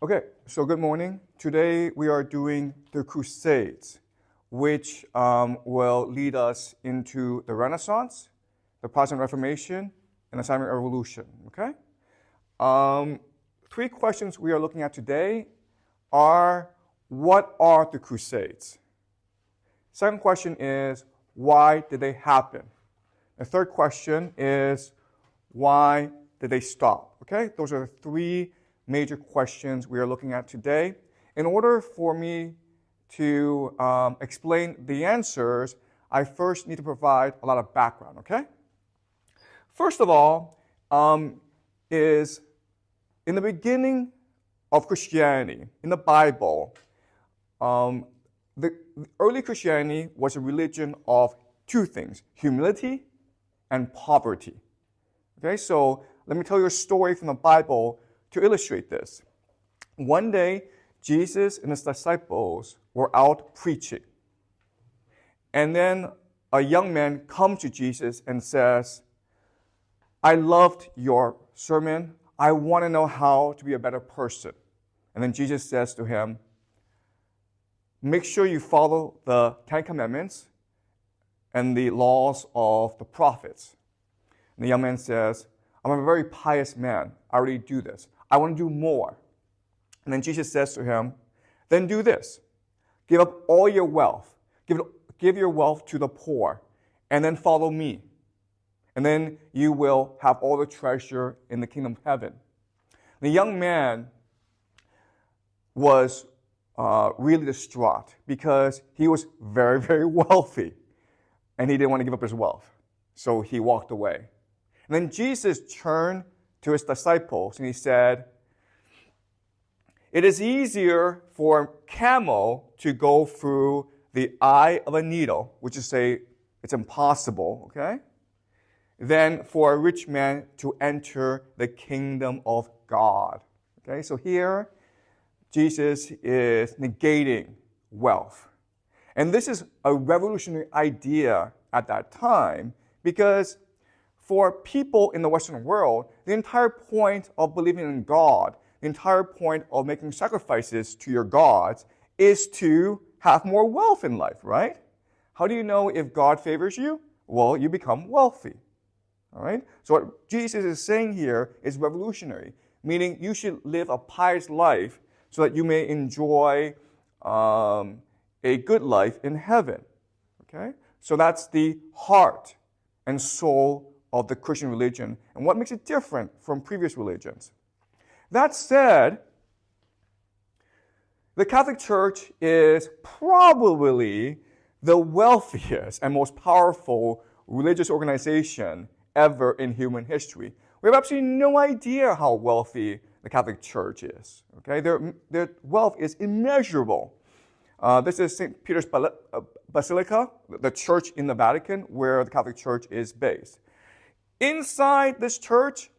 Okay, so good morning. Today we are doing the Crusades, which will lead us into the Renaissance, the Protestant Reformation, and the Islamic Revolution. Okay? Three questions we are looking at today are, what are the Crusades? Second question is, why did they happen? The third question is, why did they stop? Okay? Those are the three major questions we are looking at today. In order for me to explain the answers, I first need to provide a lot of background, okay? First of all, is in the beginning of Christianity, in the Bible, the early Christianity was a religion of two things, humility and poverty. Okay, so let me tell you a story from the Bible to illustrate this. One day, Jesus and his disciples were out preaching. And then a young man comes to Jesus and says, I loved your sermon. I want to know how to be a better person. And then Jesus says to him, make sure you follow the Ten Commandments and the laws of the prophets. And the young man says, I'm a very pious man. I already do this. I want to do more. And then Jesus says to him, then do this. Give up all your wealth. Give your wealth to the poor. And then follow me. And then you will have all the treasure in the kingdom of heaven. The young man was really distraught because he was very, very wealthy. And he didn't want to give up his wealth. So he walked away. And then Jesus turned to his disciples and he said, it is easier for a camel to go through the eye of a needle, which is say it's impossible, okay, than for a rich man to enter the kingdom of God. Okay, so here Jesus is negating wealth. And this is a revolutionary idea at that time because for people in the Western world, the entire point of believing in God, the entire point of making sacrifices to your gods is to have more wealth in life, right? How do you know if God favors you? Well, you become wealthy. All right? So what Jesus is saying here is revolutionary, meaning you should live a pious life so that you may enjoy a good life in heaven. Okay? So that's the heart and soul of the Christian religion and what makes it different from previous religions. That said, the Catholic Church is probably the wealthiest and most powerful religious organization ever in human history. We have absolutely no idea how wealthy the Catholic Church is. Okay? Their wealth is immeasurable. This is St. Peter's Basilica, the church in the Vatican where the Catholic Church is based. Inside this church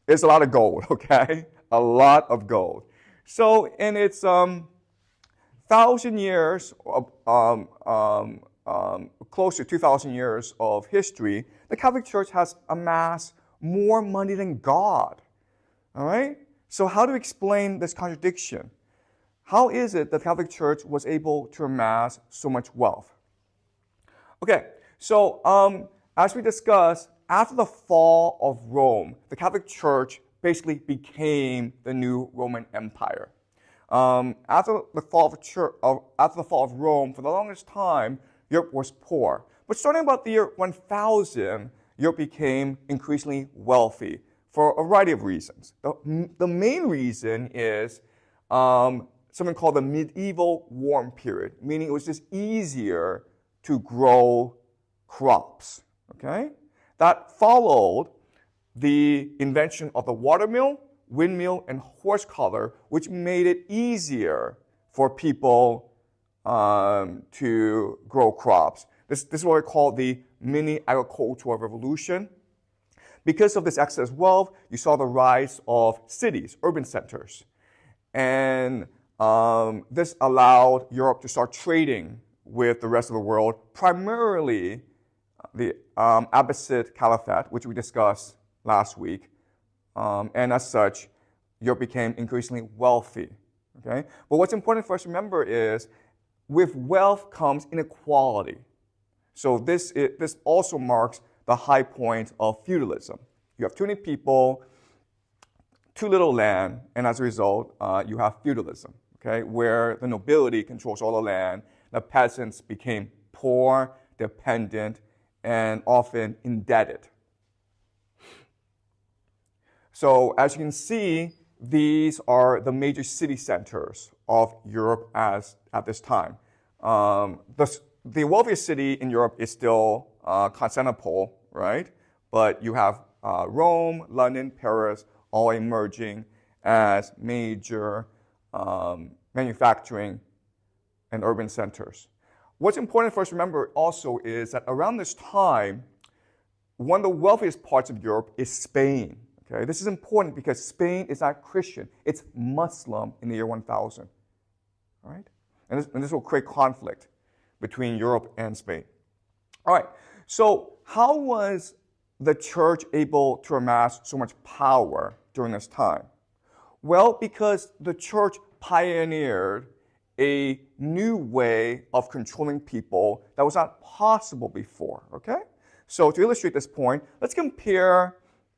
is a lot of gold, okay? A lot of gold. So in its 1,000 years, close to 2,000 years of history, the Catholic Church has amassed more money than God. All right? So how to explain this contradiction? How is it that the Catholic Church was able to amass so much wealth? Okay, so as we discussed, after the fall of Rome, the Catholic Church basically became the new Roman Empire. After the fall of Rome, for the longest time, Europe was poor. But starting about the year 1000, Europe became increasingly wealthy for a variety of reasons. The main reason is something called the medieval warm period, meaning it was just easier to grow crops. Okay? That followed the invention of the watermill, windmill, and horse collar, which made it easier for people to grow crops. This is what we call the mini agricultural revolution. Because of this excess wealth, you saw the rise of cities, urban centers. And this allowed Europe to start trading with the rest of the world, primarily the Abbasid Caliphate, which we discussed last week, and as such, Europe became increasingly wealthy. Okay? But what's important for us to remember is with wealth comes inequality. So this also marks the high point of feudalism. You have too many people, too little land, and as a result, you have feudalism, okay, where the nobility controls all the land. The peasants became poor, dependent, and often indebted. So as you can see, these are the major city centers of Europe at this time. The wealthiest city in Europe is still Constantinople, right? But you have Rome, London, Paris, all emerging as major manufacturing and urban centers. What's important for us to remember also is that around this time, one of the wealthiest parts of Europe is Spain. Okay? This is important because Spain is not Christian. It's Muslim in the year 1000. All right? And this will create conflict between Europe and Spain. All right, so how was the church able to amass so much power during this time? Well, because the church pioneered a new way of controlling people that was not possible before, okay? So to illustrate this point, let's compare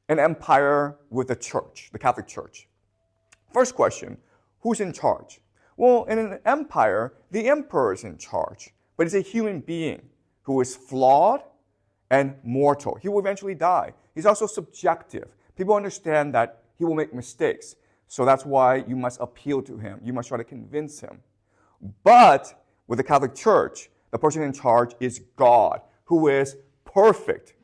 an empire with the church, the Catholic Church. First question, who's in charge? Well, in an empire, the emperor is in charge, but he's a human being who is flawed and mortal. He will eventually die. He's also subjective. People understand that he will make mistakes. So that's why you must appeal to him. You must try to convince him. But with the Catholic Church, the person in charge is God, who is perfect,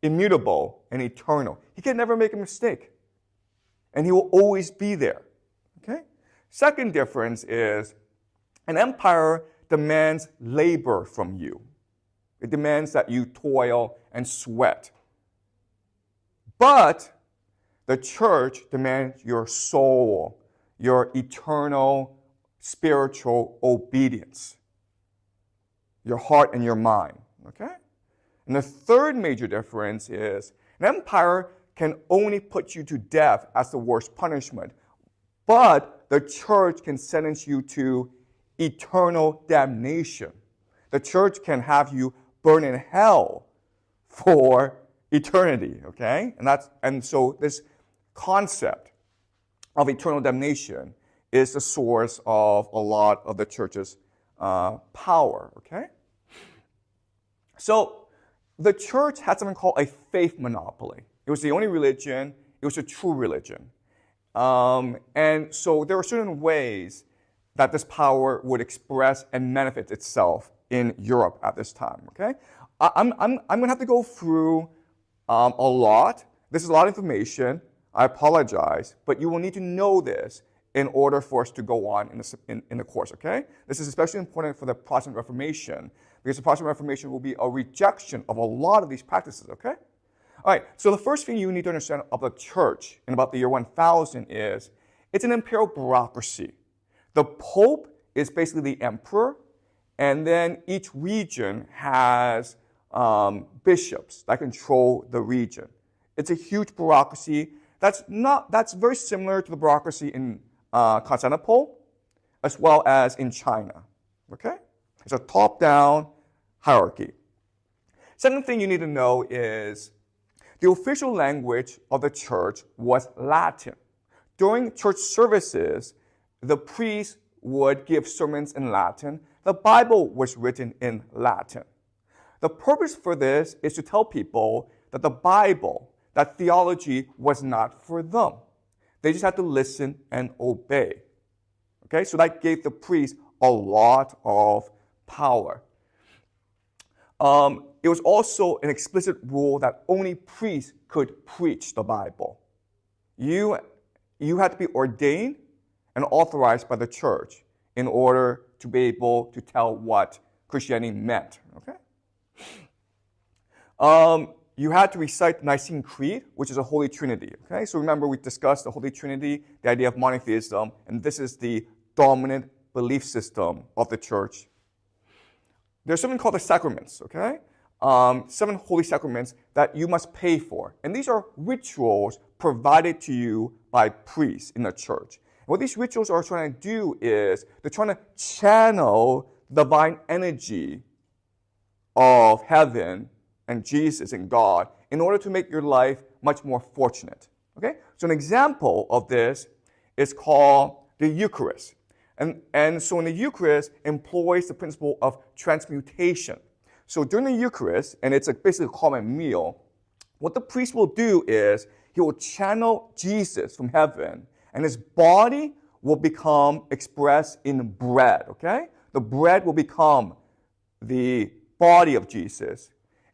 immutable, and eternal. He can never make a mistake. And he will always be there. Okay? Second difference is an empire demands labor from you. It demands that you toil and sweat. But the church demands your soul, your eternal spiritual obedience, your heart and your mind. Okay? And the third major difference is an empire can only put you to death as the worst punishment, but the church can sentence you to eternal damnation. The church can have you burn in hell for eternity, okay? And so this concept of eternal damnation is the source of a lot of the church's power, okay? So the church had something called a faith monopoly. It was the only religion. It was a true religion. And so there were certain ways that this power would express and manifest itself in Europe at this time, okay? I'm going to have to go through a lot. This is a lot of information. I apologize, but you will need to know this in order for us to go on in the course, okay? This is especially important for the Protestant Reformation because the Protestant Reformation will be a rejection of a lot of these practices, okay? All right, so the first thing you need to understand about the church in about the year 1000 is it's an imperial bureaucracy. The Pope is basically the emperor, and then each region has bishops that control the region. It's a huge bureaucracy. That's very similar to the bureaucracy in Constantinople, as well as in China. Okay? It's a top-down hierarchy. Second thing you need to know is the official language of the church was Latin. During church services, the priest would give sermons in Latin. The Bible was written in Latin. The purpose for this is to tell people that the Bible, that theology was not for them. They just had to listen and obey. Okay, so that gave the priest a lot of power. It was also an explicit rule that only priests could preach the Bible. You had to be ordained and authorized by the church in order to be able to tell what Christianity meant. Okay? You had to recite the Nicene Creed, which is a Holy Trinity. Okay? So remember, we discussed the Holy Trinity, the idea of monotheism, and this is the dominant belief system of the church. There's something called the sacraments. Okay? 7 holy sacraments that you must pay for. And these are rituals provided to you by priests in the church. And what these rituals are trying to do is they're trying to channel the divine energy of heaven and Jesus and God in order to make your life much more fortunate. Okay? So an example of this is called the Eucharist. And so in the Eucharist employs the principle of transmutation. So during the Eucharist, and it's basically a common meal, what the priest will do is he will channel Jesus from heaven, and his body will become expressed in bread, okay? The bread will become the body of Jesus,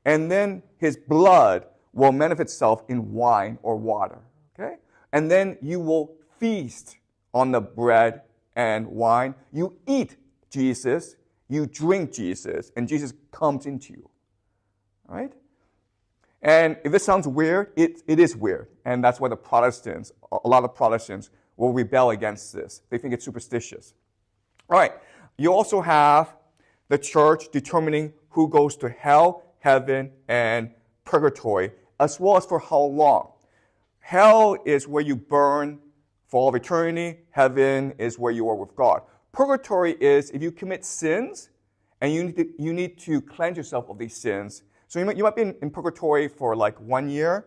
and then his blood will manifest itself in wine or water, okay? And then you will feast on the bread and wine. You eat Jesus, you drink Jesus, and Jesus comes into you, all right? And if this sounds weird, it is weird, and that's why a lot of Protestants will rebel against this. They think it's superstitious. All right, you also have the church determining who goes to hell, heaven, and purgatory, as well as for how long. Hell is where you burn for all of eternity. Heaven is where you are with God. Purgatory is if you commit sins and you need to cleanse yourself of these sins. So you might be in purgatory for like 1 year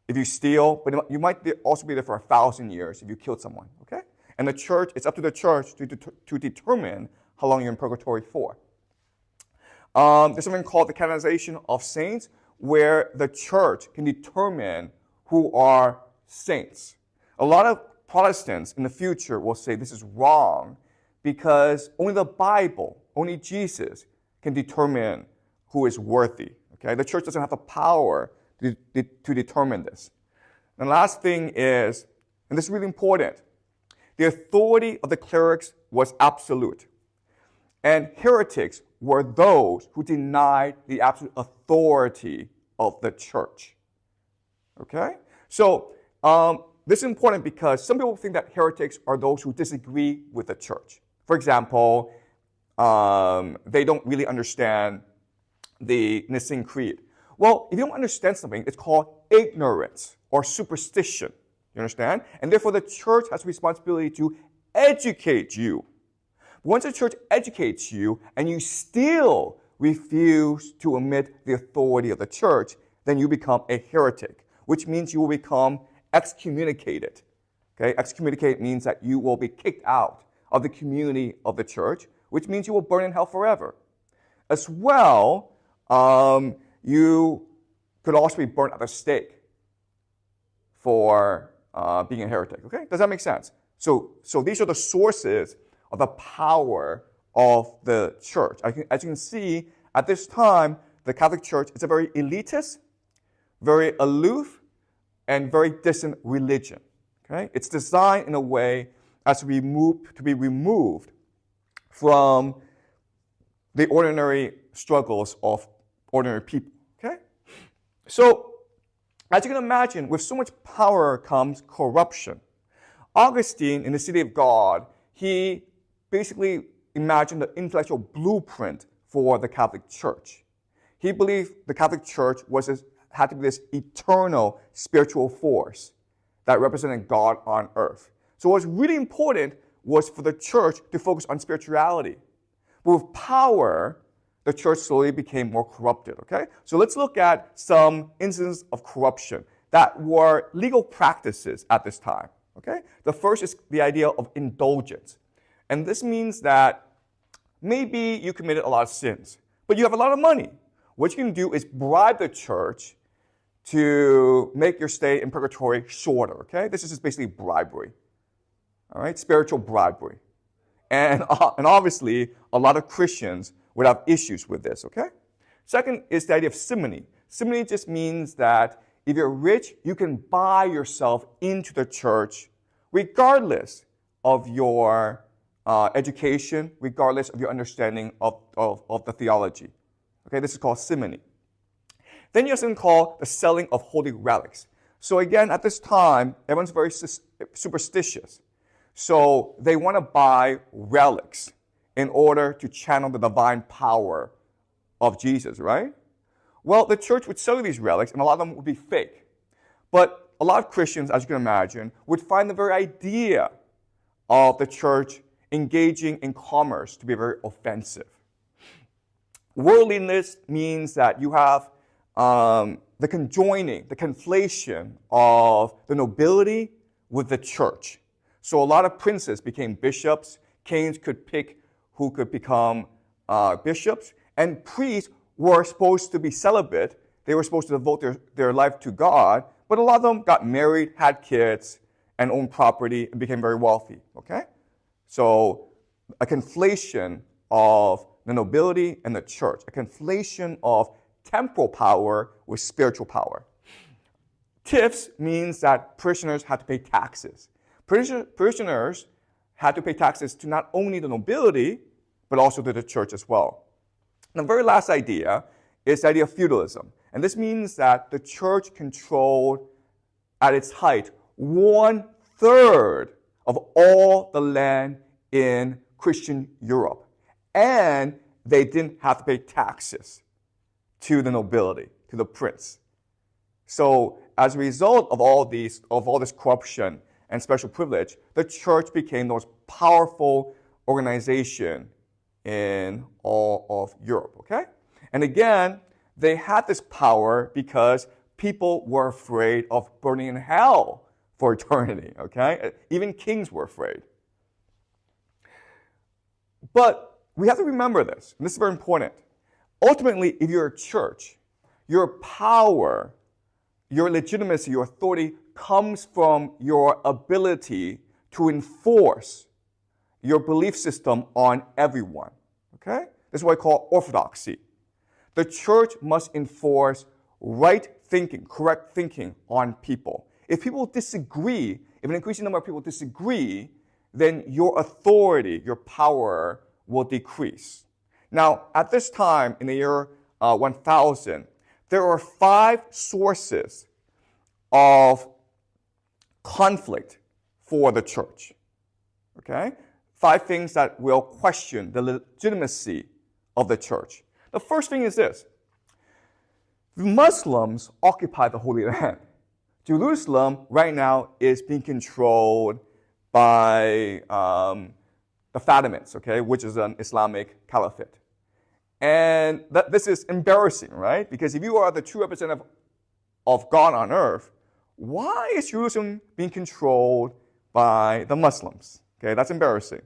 if you steal, but you might also be there for 1,000 years if you killed someone, okay? And the church, it's up to the church to determine how long you're in purgatory for. There's something called the canonization of saints, where the church can determine who are saints. A lot of Protestants in the future will say this is wrong because only the Bible, only Jesus can determine who is worthy. Okay? The church doesn't have the power to determine this. And the last thing is, and this is really important, the authority of the clerics was absolute. And heretics were those who denied the absolute authority of the church. Okay? So, this is important because some people think that heretics are those who disagree with the church. For example, they don't really understand the Nicene Creed. Well, if you don't understand something, it's called ignorance or superstition. You understand? And therefore, the church has a responsibility to educate you. Once the church educates you and you still refuse to admit the authority of the church, then you become a heretic, which means you will become excommunicated. Okay? Excommunicated means that you will be kicked out of the community of the church, which means you will burn in hell forever. As well, you could also be burnt at the stake for being a heretic. Okay? Does that make sense? So these are the sources of the power of the church. As you can see, at this time, the Catholic Church is a very elitist, very aloof, and very distant religion. Okay? It's designed in a way as to be removed from the ordinary struggles of ordinary people. Okay? So, as you can imagine, with so much power comes corruption. Augustine, in the City of God, he basically imagined the intellectual blueprint for the Catholic Church. He believed the Catholic Church had to be this eternal spiritual force that represented God on earth. So what's really important was for the church to focus on spirituality. But with power, the church slowly became more corrupted, okay? So let's look at some instances of corruption that were legal practices at this time, okay? The first is the idea of indulgence. And this means that maybe you committed a lot of sins, but you have a lot of money. What you can do is bribe the church to make your stay in purgatory shorter, okay? This is just basically bribery, all right? Spiritual bribery. And obviously, a lot of Christians would have issues with this, okay? Second is the idea of simony. Simony just means that if you're rich, you can buy yourself into the church regardless of your education, regardless of your understanding of the theology. Okay, this is called simony. Then you have something called the selling of holy relics. So again, at this time, everyone's very superstitious. So they want to buy relics in order to channel the divine power of Jesus, right? Well, the church would sell you these relics, and a lot of them would be fake. But a lot of Christians, as you can imagine, would find the very idea of the church engaging in commerce to be very offensive. Worldliness means that you have the conjoining, the conflation of the nobility with the church. So a lot of princes became bishops, kings could pick who could become bishops, and priests were supposed to be celibate. They were supposed to devote their life to God, but a lot of them got married, had kids, and owned property, and became very wealthy, okay? So a conflation of the nobility and the church, a conflation of temporal power with spiritual power. Tithes means that parishioners had to pay taxes. Parishioners had to pay taxes to not only the nobility, but also to the church as well. And the very last idea is the idea of feudalism. And this means that the church controlled, at its height, 1/3 of all the land in Christian Europe. And they didn't have to pay taxes to the nobility, to the prince. So as a result of all this corruption and special privilege, the church became the most powerful organization in all of Europe, okay? And again, they had this power because people were afraid of burning in hell for eternity, okay? Even kings were afraid. But we have to remember this, and this is very important. Ultimately, if you're a church, your power, your legitimacy, your authority comes from your ability to enforce your belief system on everyone, okay? This is what I call orthodoxy. The church must enforce right thinking, correct thinking on people. If people disagree, if an increasing number of people disagree, then your authority, your power will decrease. Now, at this time, in the year 1000, there are 5 sources of conflict for the church, okay? 5 things that will question the legitimacy of the church. The first thing is this. The Muslims occupy the Holy Land. Jerusalem right now is being controlled by the Fatimids, okay, which is an Islamic caliphate. And this is embarrassing, right? Because if you are the true representative of God on earth, why is Jerusalem being controlled by the Muslims? Okay, that's embarrassing.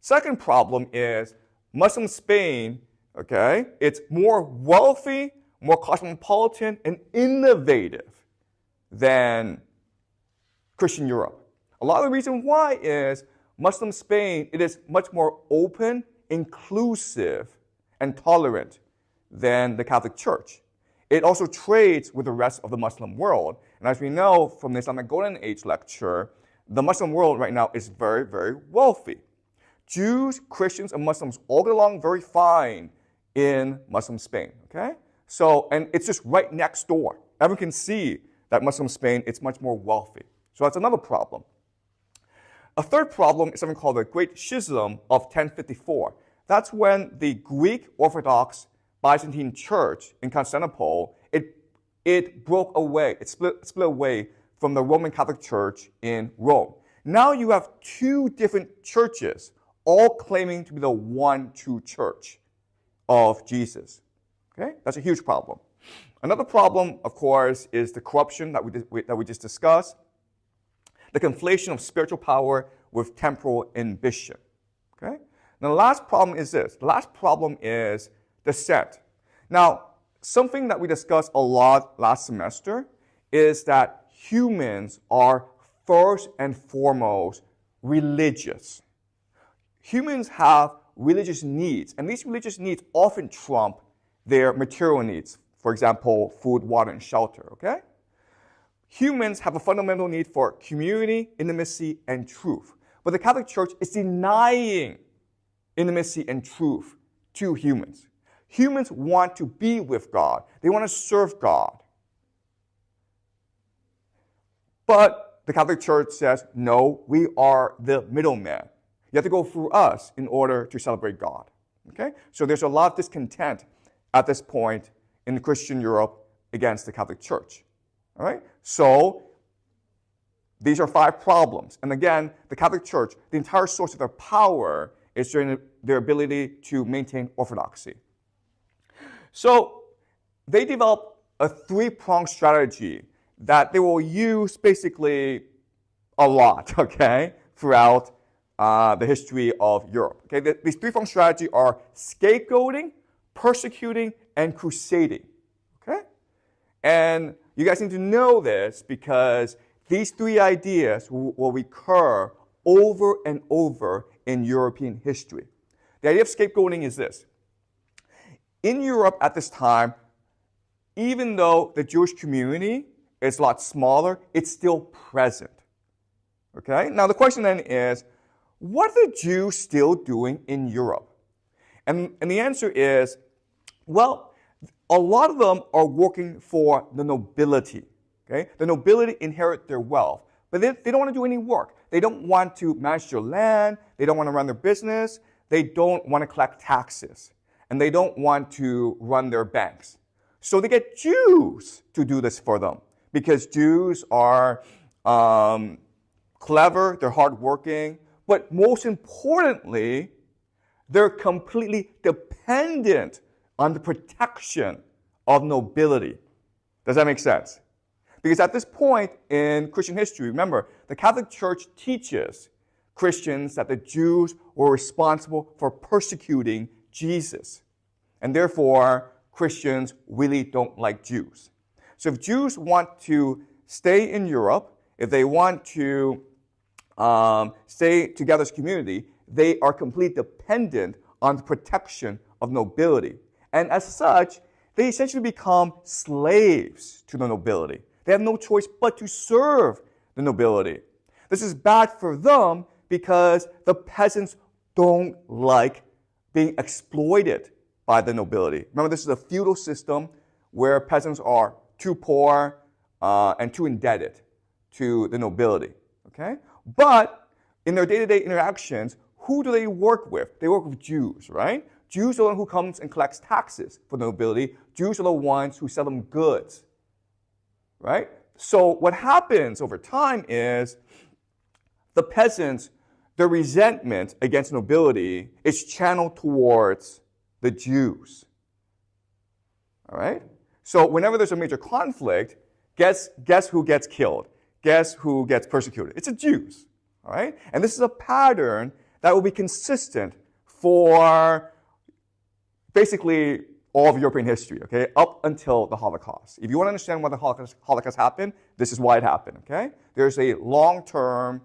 Second problem is Muslim Spain, okay, it's more wealthy, more cosmopolitan, and innovative than Christian Europe. A lot of the reason why is Muslim Spain, it is much more open, inclusive, and tolerant than the Catholic Church. It also trades with the rest of the Muslim world. And as we know from the Islamic Golden Age lecture, the Muslim world right now is very, very wealthy. Jews, Christians, and Muslims all get along very fine in Muslim Spain, okay? So, and it's just right next door. Everyone can see that Muslim Spain, it's much more wealthy. So that's another problem. A third problem is something called the Great Schism of 1054. That's when the Greek Orthodox Byzantine Church in Constantinople, it broke away, it split away from the Roman Catholic Church in Rome. Now you have 2 different churches, all claiming to be the one true church of Jesus. Okay? That's a huge problem. Another problem, of course, is the corruption that we just discussed, the conflation of spiritual power with temporal ambition. Okay? Now, the last problem is this. The last problem is dissent. Now, something that we discussed a lot last semester is that humans are first and foremost religious. Humans have religious needs, and these religious needs often trump their material needs. For example, food, water, and shelter, okay? Humans have a fundamental need for community, intimacy, and truth. But the Catholic Church is denying intimacy and truth to humans. Humans want to be with God. They want to serve God. But the Catholic Church says, no, we are the middleman. You have to go through us in order to celebrate God. Okay? So there's a lot of discontent at this point in Christian Europe against the Catholic Church. All right? So these are 5 problems. And again, the Catholic Church, the entire source of their power is their ability to maintain orthodoxy. So they developed a 3-pronged strategy that they will use basically a lot, okay, throughout the history of Europe. Okay, these 3-pronged strategy are scapegoating, persecuting, and crusading. Okay, and you guys need to know this because these 3 ideas will recur over and over in European history. The idea of scapegoating is this. In Europe at this time, even though the Jewish community is a lot smaller, it's still present. Okay? Now the question then is, what are the Jews still doing in Europe? And the answer is, well, a lot of them are working for the nobility. Okay? The nobility inherit their wealth, but they don't want to do any work. They don't want to manage their land. They don't want to run their business. They don't want to collect taxes. And they don't want to run their banks. So they get Jews to do this for them because Jews are clever, they're hardworking, but most importantly, they're completely dependent on the protection of nobility. Does that make sense? Because at this point in Christian history, remember, the Catholic Church teaches Christians that the Jews were responsible for persecuting Jesus. And therefore, Christians really don't like Jews. So if Jews want to stay in Europe, if they want to stay together as a community, they are completely dependent on the protection of nobility. And as such, they essentially become slaves to the nobility. They have no choice but to serve the nobility. This is bad for them because the peasants don't like being exploited by the nobility. Remember, this is a feudal system where peasants are too poor and too indebted to the nobility. Okay? But in their day-to-day interactions, who do they work with? They work with Jews, right? Jews are the one who comes and collects taxes for the nobility. Jews are the ones who sell them goods, right? So what happens over time is the peasants, their resentment against nobility is channeled towards the Jews. All right? So whenever there's a major conflict, guess who gets killed? Guess who gets persecuted? It's the Jews. All right? And this is a pattern that will be consistent for basically all of European history, okay, up until the Holocaust. If you want to understand why the Holocaust happened, this is why it happened, okay? There's a long-term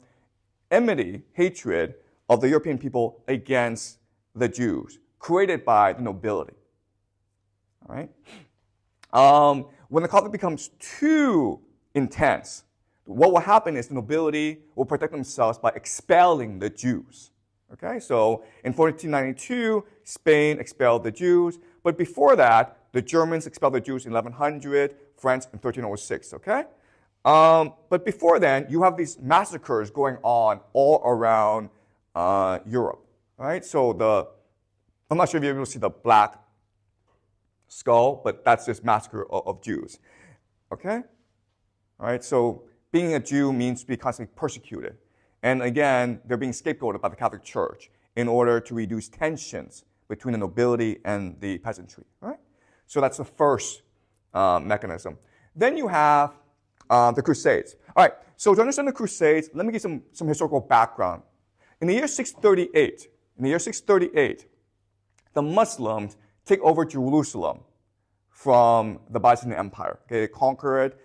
enmity, hatred of the European people against the Jews, created by the nobility, all right? When the conflict becomes too intense, what will happen is the nobility will protect themselves by expelling the Jews. Okay, so in 1492, Spain expelled the Jews, but before that, the Germans expelled the Jews in 1100, France in 1306, okay? But before then, you have these massacres going on all around Europe, right? So I'm not sure if you're able to see the black skull, but that's this massacre of Jews, okay? All right, so being a Jew means to be constantly persecuted. And again, they're being scapegoated by the Catholic Church in order to reduce tensions between the nobility and the peasantry. Right? So that's the first mechanism. Then you have the Crusades. All right, so to understand the Crusades, let me give some historical background. In the year 638, the Muslims take over Jerusalem from the Byzantine Empire. Okay, they conquer it.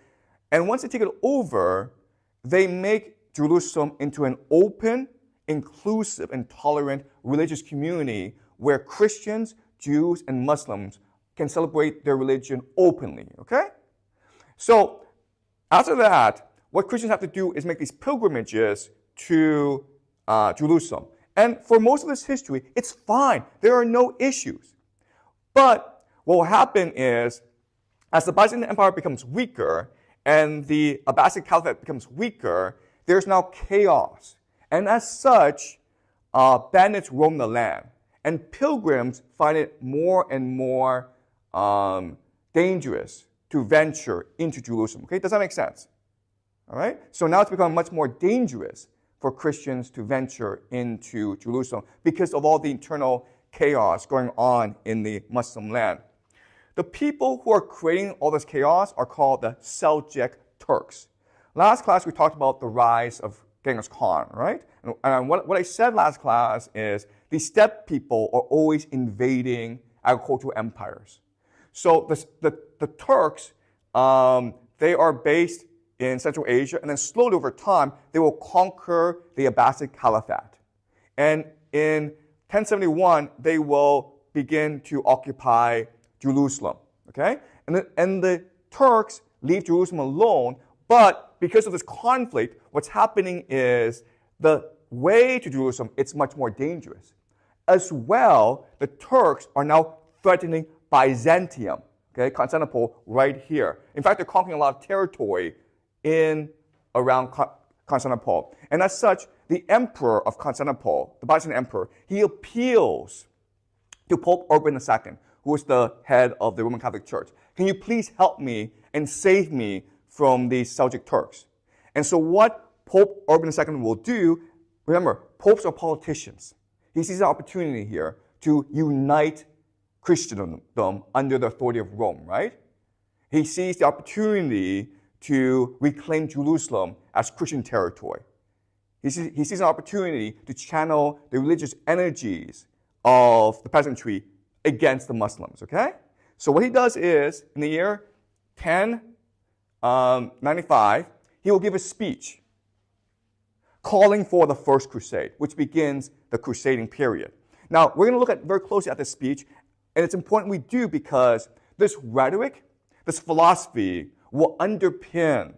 And once they take it over, they make Jerusalem into an open, inclusive, and tolerant religious community where Christians, Jews, and Muslims can celebrate their religion openly, okay? So after that, what Christians have to do is make these pilgrimages to Jerusalem. And for most of this history, it's fine. There are no issues. But what will happen is, as the Byzantine Empire becomes weaker and the Abbasid Caliphate becomes weaker, there's now chaos. And as such, bandits roam the land. And pilgrims find it more and more dangerous to venture into Jerusalem. Okay, does that make sense? All right? So now it's become much more dangerous for Christians to venture into Jerusalem because of all the internal chaos going on in the Muslim land. The people who are creating all this chaos are called the Seljuk Turks. Last class, we talked about the rise of Genghis Khan, right? And what I said last class is the steppe people are always invading agricultural empires. So the Turks, they are based in Central Asia, and then slowly over time, they will conquer the Abbasid Caliphate. And in 1071, they will begin to occupy Jerusalem, okay? And the Turks leave Jerusalem alone, but because of this conflict, what's happening is the way to Jerusalem, it's much more dangerous. As well, the Turks are now threatening Byzantium, okay, Constantinople right here. In fact, they're conquering a lot of territory in around Constantinople. And as such, the emperor of Constantinople, the Byzantine emperor, he appeals to Pope Urban II, who is the head of the Roman Catholic Church. Can you please help me and save me from these Seljuk Turks? And so what Pope Urban II will do, remember, popes are politicians. He sees an opportunity here to unite Christendom under the authority of Rome, right? He sees the opportunity to reclaim Jerusalem as Christian territory. He sees an opportunity to channel the religious energies of the peasantry against the Muslims, okay? So what he does is, in the year 1095, he will give a speech calling for the First Crusade, which begins the crusading period. Now, we're going to look very closely at this speech, and it's important we do because this rhetoric, this philosophy, will underpin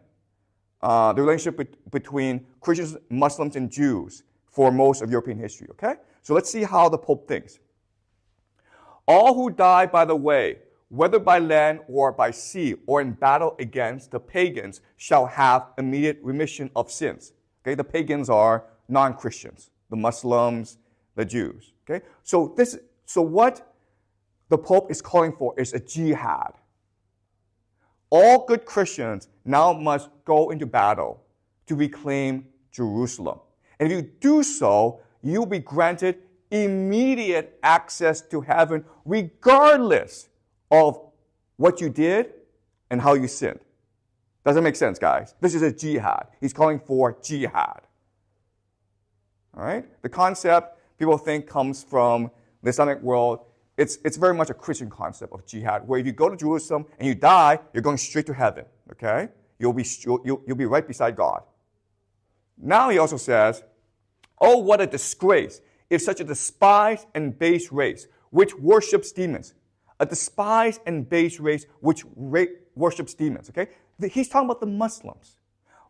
the relationship between Christians, Muslims, and Jews for most of European history, okay? So let's see how the Pope thinks. All who die by the way, whether by land or by sea, or in battle against the pagans, shall have immediate remission of sins. Okay, the pagans are non-Christians, the Muslims, the Jews. Okay, so what the Pope is calling for is a jihad. All good Christians now must go into battle to reclaim Jerusalem. And if you do so, you'll be granted immediate access to heaven regardless of what you did and how you sinned. Does that make sense, guys? This is a jihad. He's calling for jihad. All right? The concept people think comes from the Islamic world. It's very much a Christian concept of jihad, where if you go to Jerusalem and you die, you're going straight to heaven. Okay? You'll be right beside God. Now he also says, oh, what a disgrace if such a despised and base race, which worships demons, a despised and base race which worships demons, okay? He's talking about the Muslims.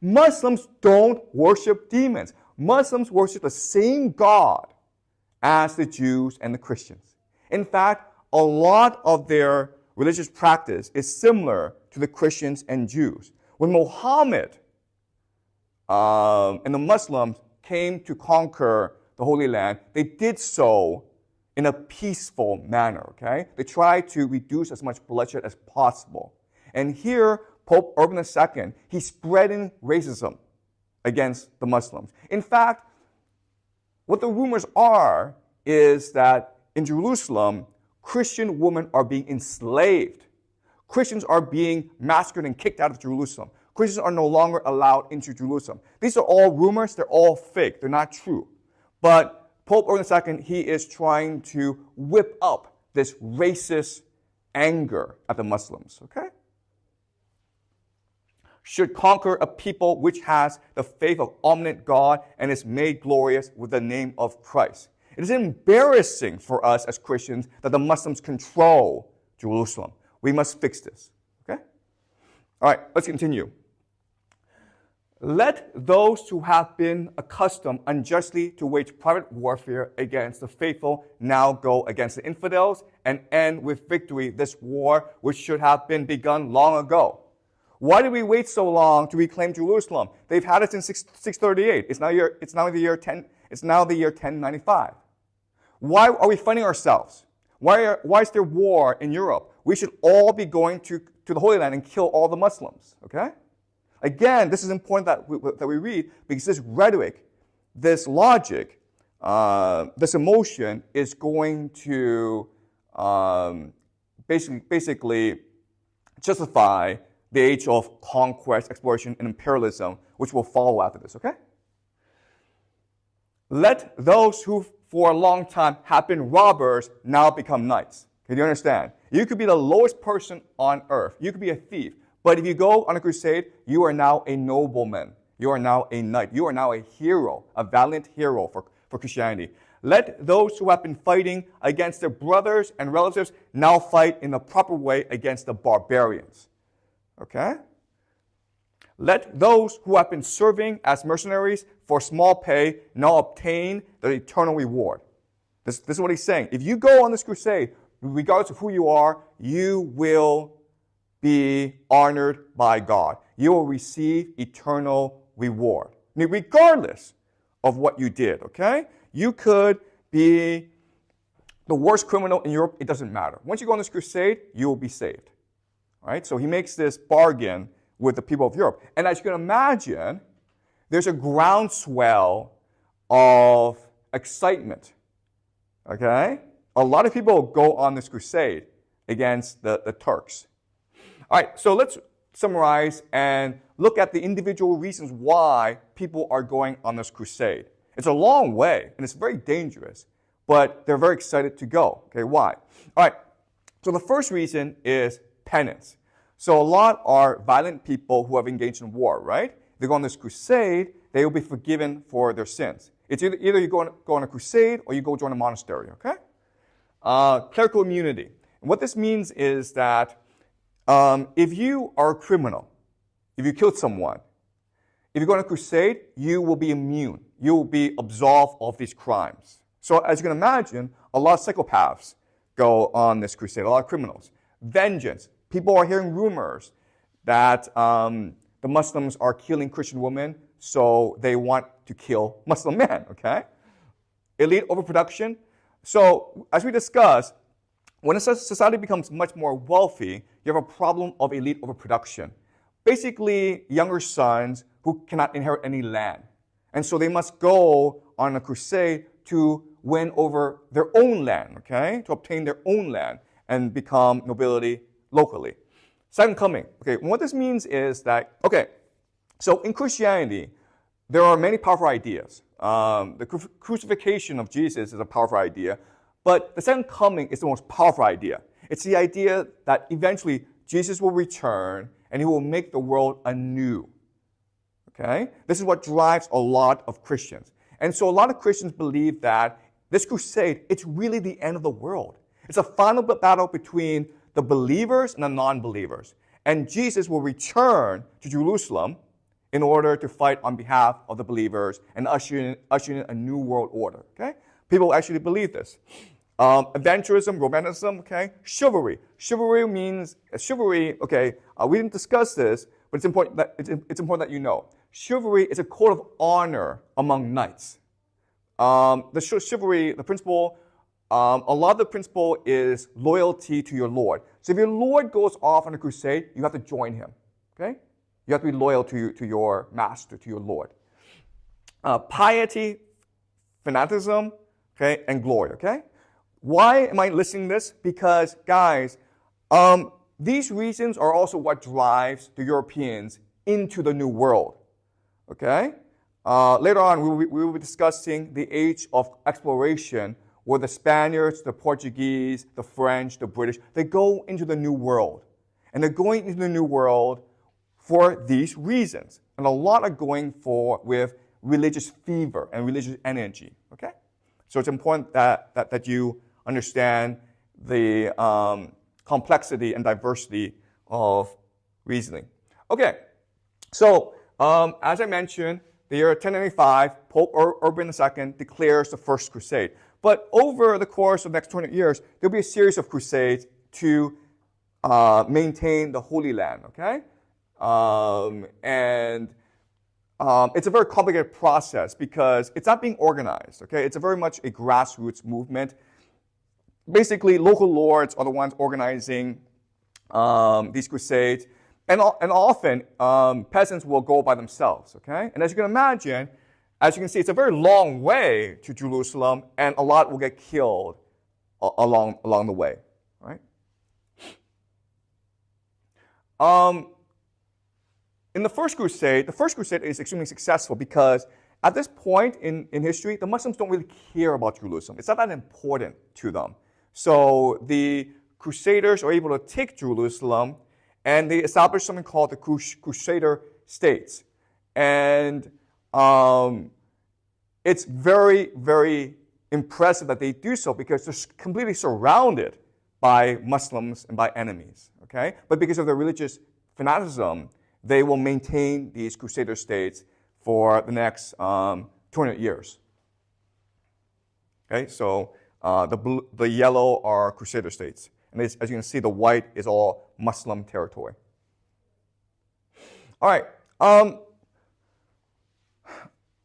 Muslims don't worship demons. Muslims worship the same God as the Jews and the Christians. In fact, a lot of their religious practice is similar to the Christians and Jews. When Muhammad and the Muslims came to conquer the Holy Land, they did so in a peaceful manner, okay? They tried to reduce as much bloodshed as possible. And here, Pope Urban II, he's spreading racism against the Muslims. In fact, what the rumors are is that in Jerusalem, Christian women are being enslaved. Christians are being massacred and kicked out of Jerusalem. Christians are no longer allowed into Jerusalem. These are all rumors. They're all fake. They're not true. But Pope Urban II, he is trying to whip up this racist anger at the Muslims, okay? Should conquer a people which has the faith of omniscient God and is made glorious with the name of Christ. It is embarrassing for us as Christians that the Muslims control Jerusalem. We must fix this, okay? All right, let's continue. Let those who have been accustomed unjustly to wage private warfare against the faithful now go against the infidels and end with victory this war which should have been begun long ago. Why did we wait so long to reclaim Jerusalem? They've had it since 638. It's now the year 1095. Why are we fighting ourselves? Why is there war in Europe? We should all be going to the Holy Land and kill all the Muslims, okay? Again, this is important that we read because this rhetoric, this logic, this emotion is going to basically justify the age of conquest, exploration, and imperialism, which will follow after this, okay? Let those who for a long time have been robbers now become knights. Can you understand? You could be the lowest person on earth. You could be a thief. But if you go on a crusade, you are now a nobleman. You are now a knight. You are now a hero, a valiant hero for Christianity. Let those who have been fighting against their brothers and relatives now fight in the proper way against the barbarians. Okay? Let those who have been serving as mercenaries for small pay now obtain the eternal reward. This is what he's saying. If you go on this crusade, regardless of who you are, you will be honored by God. You will receive eternal reward. I mean, regardless of what you did, okay? You could be the worst criminal in Europe. It doesn't matter. Once you go on this crusade, you will be saved. All right? So he makes this bargain with the people of Europe. And as you can imagine, there's a groundswell of excitement. Okay? A lot of people go on this crusade against the Turks. All right, so let's summarize and look at the individual reasons why people are going on this crusade. It's a long way, and it's very dangerous, but they're very excited to go. Okay, why? All right, so the first reason is penance. So a lot are violent people who have engaged in war, right? They go on this crusade, they will be forgiven for their sins. It's either you go on a crusade or you go join a monastery, okay? Clerical immunity. And what this means is that if you are a criminal, if you killed someone, if you go on a crusade, you will be immune. You will be absolved of these crimes. So as you can imagine, a lot of psychopaths go on this crusade, a lot of criminals. Vengeance. People are hearing rumors that the Muslims are killing Christian women, so they want to kill Muslim men, okay? Elite overproduction. So as we discussed, when a society becomes much more wealthy, you have a problem of elite overproduction. Basically, younger sons who cannot inherit any land. And so they must go on a crusade to win over their own land, okay? To obtain their own land and become nobility locally. Second coming. Okay, what this means is that, okay, so in Christianity, there are many powerful ideas. The crucifixion of Jesus is a powerful idea, but the second coming is the most powerful idea. It's the idea that eventually Jesus will return and he will make the world anew. Okay? This is what drives a lot of Christians. And so a lot of Christians believe that this crusade, it's really the end of the world. It's a final battle between the believers and the non-believers. And Jesus will return to Jerusalem in order to fight on behalf of the believers and usher in a new world order. Okay? People actually believe this. Adventurism, romanticism, okay? Chivalry. Chivalry means, okay, we didn't discuss this, but it's important that you know. Chivalry is a code of honor among knights. The chivalry, the principle, a lot of the principle is loyalty to your lord. So if your lord goes off on a crusade, you have to join him, okay? You have to be loyal to your master, to your lord. Piety, fanaticism, okay, and glory, okay? Why am I listing this? Because, guys, these reasons are also what drives the Europeans into the New World, okay? Later on, we will be discussing the age of exploration where the Spaniards, the Portuguese, the French, the British, they go into the New World. And they're going into the New World for these reasons. And a lot are going with religious fever and religious energy, okay? So it's important that you understand the complexity and diversity of reasoning. Okay, so as I mentioned, the year 1095, Pope Urban II declares the First Crusade. But over the course of the next 200 years, there'll be a series of crusades to maintain the Holy Land, okay? It's a very complicated process because it's not being organized, okay? It's very much a grassroots movement. basically local lords are the ones organizing these crusades, and often peasants will go by themselves, okay? And as you can imagine, as you can see, it's a very long way to Jerusalem, and a lot will get killed along the way, right? In the First Crusade is extremely successful because at this point in history, the Muslims don't really care about Jerusalem. It's not that important to them. So the Crusaders are able to take Jerusalem, and they establish something called the Crusader states. And it's very, very impressive that they do so because they're completely surrounded by Muslims and by enemies, okay? But because of their religious fanaticism, they will maintain these Crusader states for the next 200 years. Okay, so the yellow are Crusader states. And as you can see, the white is all Muslim territory. All right.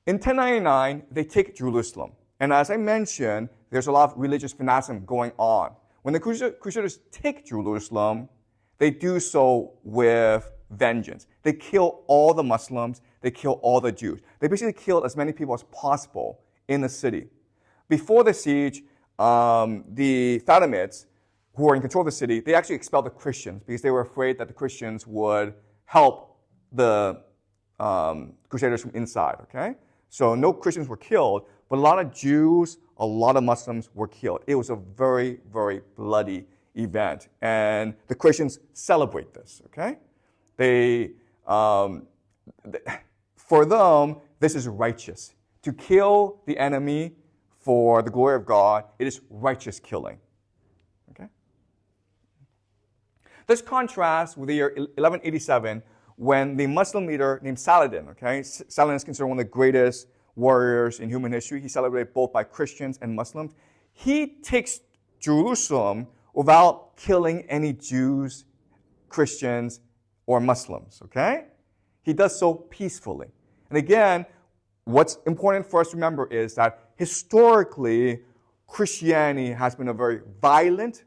In 1099, they take Jerusalem. And as I mentioned, there's a lot of religious fanaticism going on. When the Crusaders take Jerusalem, they do so with vengeance. They kill all the Muslims. They kill all the Jews. They basically killed as many people as possible in the city. Before the siege, the Fatimids, who were in control of the city, they actually expelled the Christians because they were afraid that the Christians would help the Crusaders from inside, okay? So no Christians were killed, but a lot of Jews, a lot of Muslims were killed. It was a very, very bloody event. And the Christians celebrate this, okay? For them, this is righteous. To kill the enemy for the glory of God, it is righteous killing. Okay? This contrasts with the year 1187 when the Muslim leader named Saladin, okay? Saladin is considered one of the greatest warriors in human history. He's celebrated both by Christians and Muslims. He takes Jerusalem without killing any Jews, Christians, or Muslims, okay? He does so peacefully. And again, what's important for us to remember is that historically, Christianity has been a very violent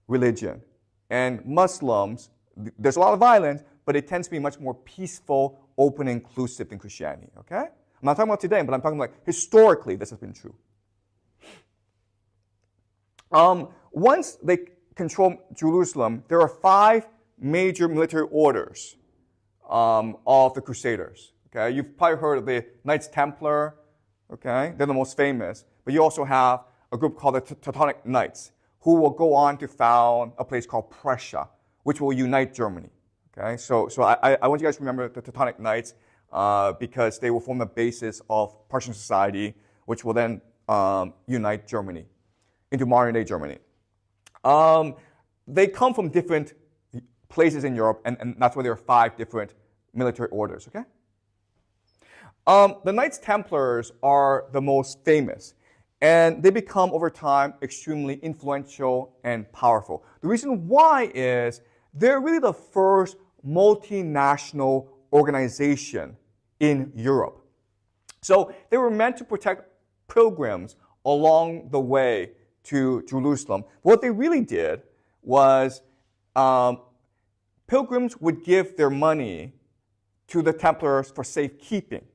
religion. And Muslims, there's a lot of violence, but it tends to be much more peaceful, open, and inclusive than Christianity, okay? I'm not talking about today, but I'm talking about historically this has been true. Once they control Jerusalem, there are 5 major military orders of the Crusaders. Okay, you've probably heard of the Knights Templar. Okay, they're the most famous. But you also have a group called the Teutonic Knights, who will go on to found a place called Prussia, which will unite Germany. Okay, so I want you guys to remember the Teutonic Knights because they will form the basis of Prussian society, which will then unite Germany into modern-day Germany. They come from different places in Europe, and that's why there are 5 different military orders, okay? The Knights Templars are the most famous, and they become, over time, extremely influential and powerful. The reason why is they're really the first multinational organization in Europe. So they were meant to protect pilgrims along the way to Jerusalem. What they really did was pilgrims would give their money to the Templars for safekeeping.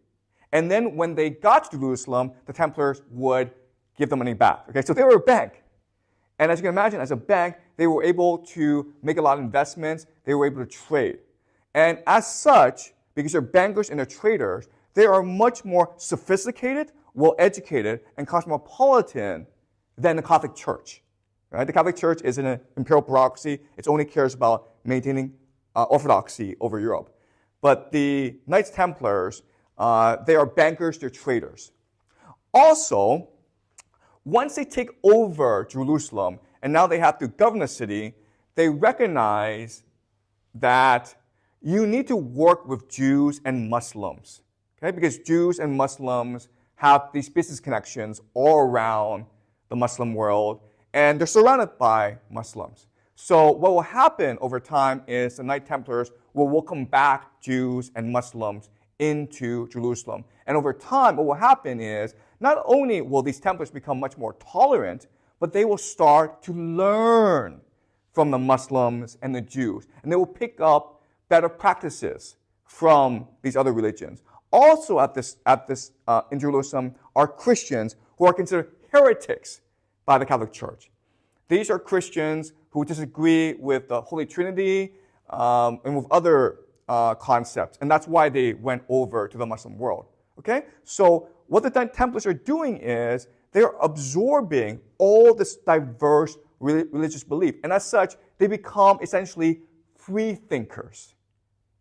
And then when they got to Jerusalem, the Templars would give the money back. Okay, so they were a bank. And as you can imagine, as a bank, they were able to make a lot of investments. They were able to trade. And as such, because they're bankers and they're traders, they are much more sophisticated, well-educated, and cosmopolitan than the Catholic Church. Right? The Catholic Church is an imperial bureaucracy. It only cares about maintaining orthodoxy over Europe. But the Knights Templars, they are bankers, they're traders. Also, once they take over Jerusalem, and now they have to govern the city, they recognize that you need to work with Jews and Muslims, okay? Because Jews and Muslims have these business connections all around the Muslim world, and they're surrounded by Muslims. So what will happen over time is the Knight Templars will welcome back Jews and Muslims into Jerusalem. And over time, what will happen is not only will these Templars become much more tolerant, but they will start to learn from the Muslims and the Jews. And they will pick up better practices from these other religions. Also in Jerusalem are Christians who are considered heretics by the Catholic Church. These are Christians who disagree with the Holy Trinity and with other concepts. And that's why they went over to the Muslim world. Okay? So what the Templars are doing is they're absorbing all this diverse religious belief. And as such, they become essentially free thinkers.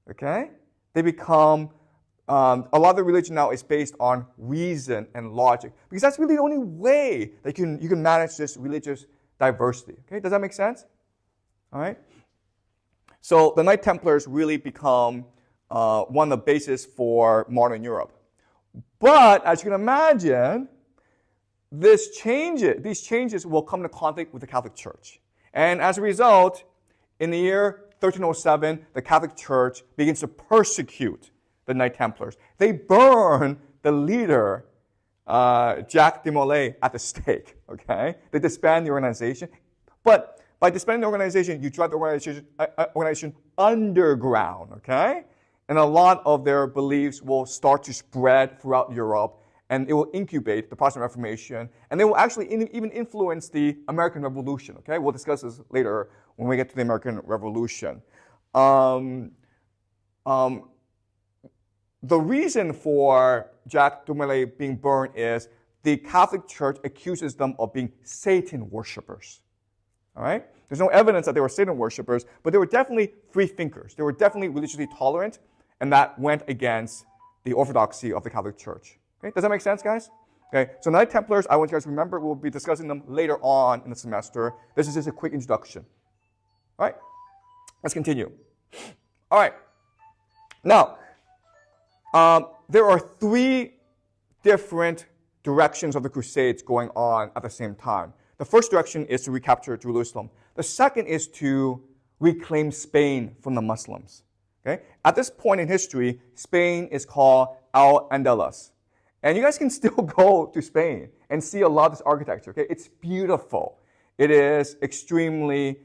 Okay? They become, a lot of the religion now is based on reason and logic. Because that's really the only way that you can manage this religious diversity. Okay? Does that make sense? All right? So the Knight Templars really become one of the bases for modern Europe. But as you can imagine, these changes will come into conflict with the Catholic Church. And as a result, in the year 1307, the Catholic Church begins to persecute the Knight Templars. They burn the leader, Jacques de Molay, at the stake. Okay? They disband the organization. But by disbanding the organization, you drive the organization underground. Okay? And a lot of their beliefs will start to spread throughout Europe, and it will incubate the Protestant Reformation, and they will actually even influence the American Revolution. Okay, we'll discuss this later when we get to the American Revolution. The reason for Jacques de Molay being burned is the Catholic Church accuses them of being Satan worshippers. All right, there's no evidence that they were Satan worshippers, but they were definitely free thinkers. They were definitely religiously tolerant, and that went against the orthodoxy of the Catholic Church. Okay, does that make sense, guys? Okay, so Knight Templars, I want you guys to remember, we'll be discussing them later on in the semester. This is just a quick introduction. All right, let's continue. All right, now, there are three different directions of the Crusades going on at the same time. The first direction is to recapture Jerusalem. The second is to reclaim Spain from the Muslims. Okay? At this point in history, Spain is called Al-Andalus. And you guys can still go to Spain and see a lot of this architecture. Okay? It's beautiful. It is extremely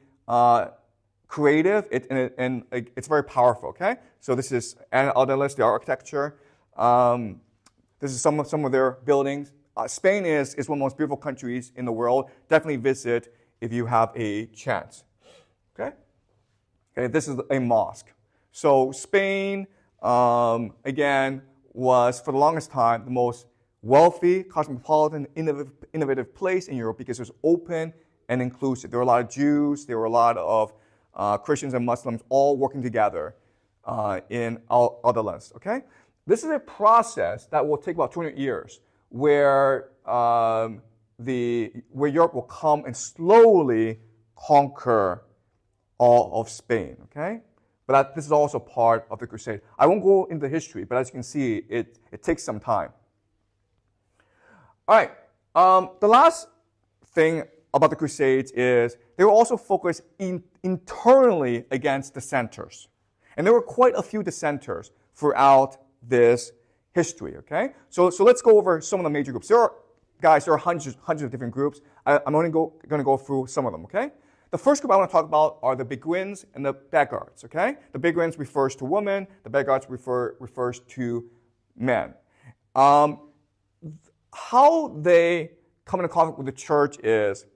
creative, and it's very powerful. Okay? So this is Al-Andalus, the architecture. This is some of their buildings. Spain is one of the most beautiful countries in the world. Definitely visit if you have a chance. Okay? Okay, this is a mosque. So Spain, again, was for the longest time the most wealthy, cosmopolitan, innovative place in Europe because it was open and inclusive. There were a lot of Jews, there were a lot of Christians and Muslims all working together in Al-Andalus. Okay? This is a process that will take about 200 years where Europe will come and slowly conquer all of Spain. Okay? But this is also part of the Crusade. I won't go into history, but as you can see, it takes some time. All right. The last thing about the Crusades is they were also focused internally against dissenters. And there were quite a few dissenters throughout this history, okay? So let's go over some of the major groups. There are hundreds of different groups. I'm only going to go through some of them, okay? The first group I want to talk about are the Beguines and the Beggards, okay? The Beguines refers to women. The Beggards refers to men. How they come into conflict with the church is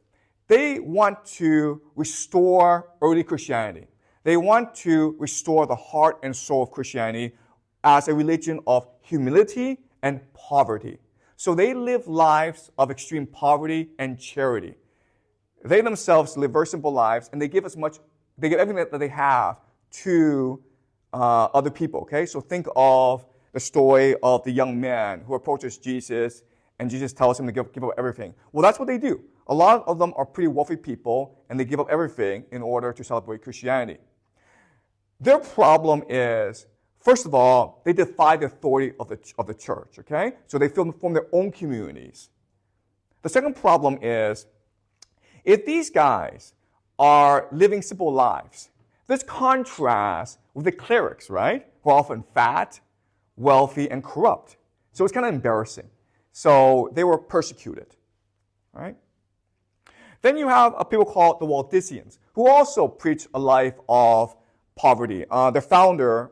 they want to restore early Christianity. They want to restore the heart and soul of Christianity as a religion of humility and poverty. So they live lives of extreme poverty and charity. They themselves live very simple lives, and they give everything that they have to other people, okay? So think of the story of the young man who approaches Jesus, and Jesus tells him to give up everything. Well, that's what they do. A lot of them are pretty wealthy people, and they give up everything in order to celebrate Christianity. Their problem is, first of all, they defy the authority of the church, okay? So they form their own communities. The second problem is, if these guys are living simple lives, this contrasts with the clerics, right? Who are often fat, wealthy, and corrupt. So it's kind of embarrassing. So they were persecuted, right? Then you have a people called the Waldensians, who also preach a life of poverty. Their founder,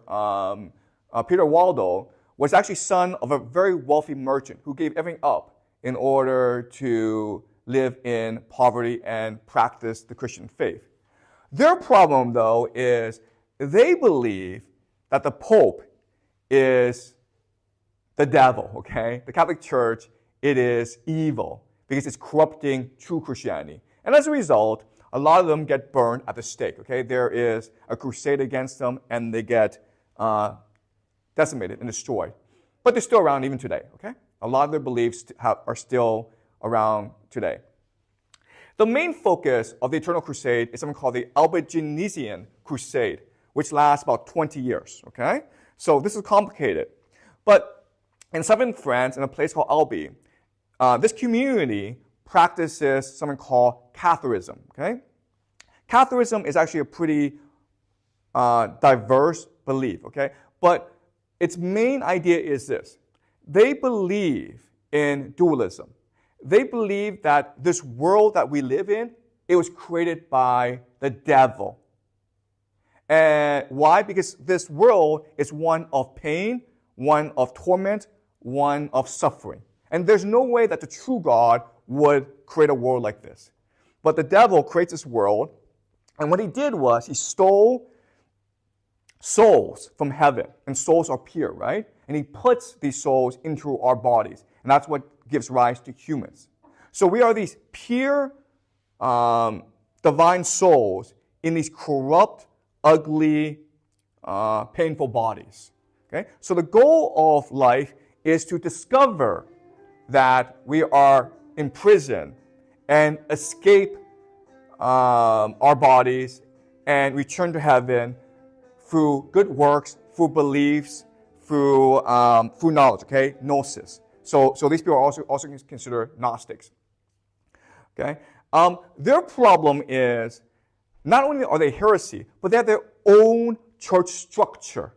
Peter Waldo, was actually son of a very wealthy merchant who gave everything up in order to live in poverty and practice the Christian faith. Their problem, though, is they believe that the Pope is the devil, okay? The Catholic Church, it is evil because it's corrupting true Christianity. And as a result, a lot of them get burned at the stake, okay? There is a crusade against them, and they get decimated and destroyed. But they're still around even today, okay? A lot of their beliefs are still around today. The main focus of the Eternal Crusade is something called the Albigensian Crusade, which lasts about 20 years, okay? So this is complicated. But in southern France, in a place called Albi, this community practices something called Catharism, okay? Catharism is actually a pretty diverse belief, okay? But its main idea is this. They believe in dualism. They believe that this world that we live in, it was created by the devil. And why? Because this world is one of pain, one of torment, one of suffering. And there's no way that the true God would create a world like this. But the devil creates this world, and what he did was he stole souls from heaven, and souls are pure, right? And he puts these souls into our bodies, and that's what gives rise to humans. So we are these pure, divine souls in these corrupt, ugly, painful bodies. Okay? So the goal of life is to discover that we are in prison and escape our bodies and return to heaven through good works, through beliefs, through knowledge, okay? Gnosis. So these people are also considered Gnostics. Okay? Their problem is not only are they heresy, but they have their own church structure.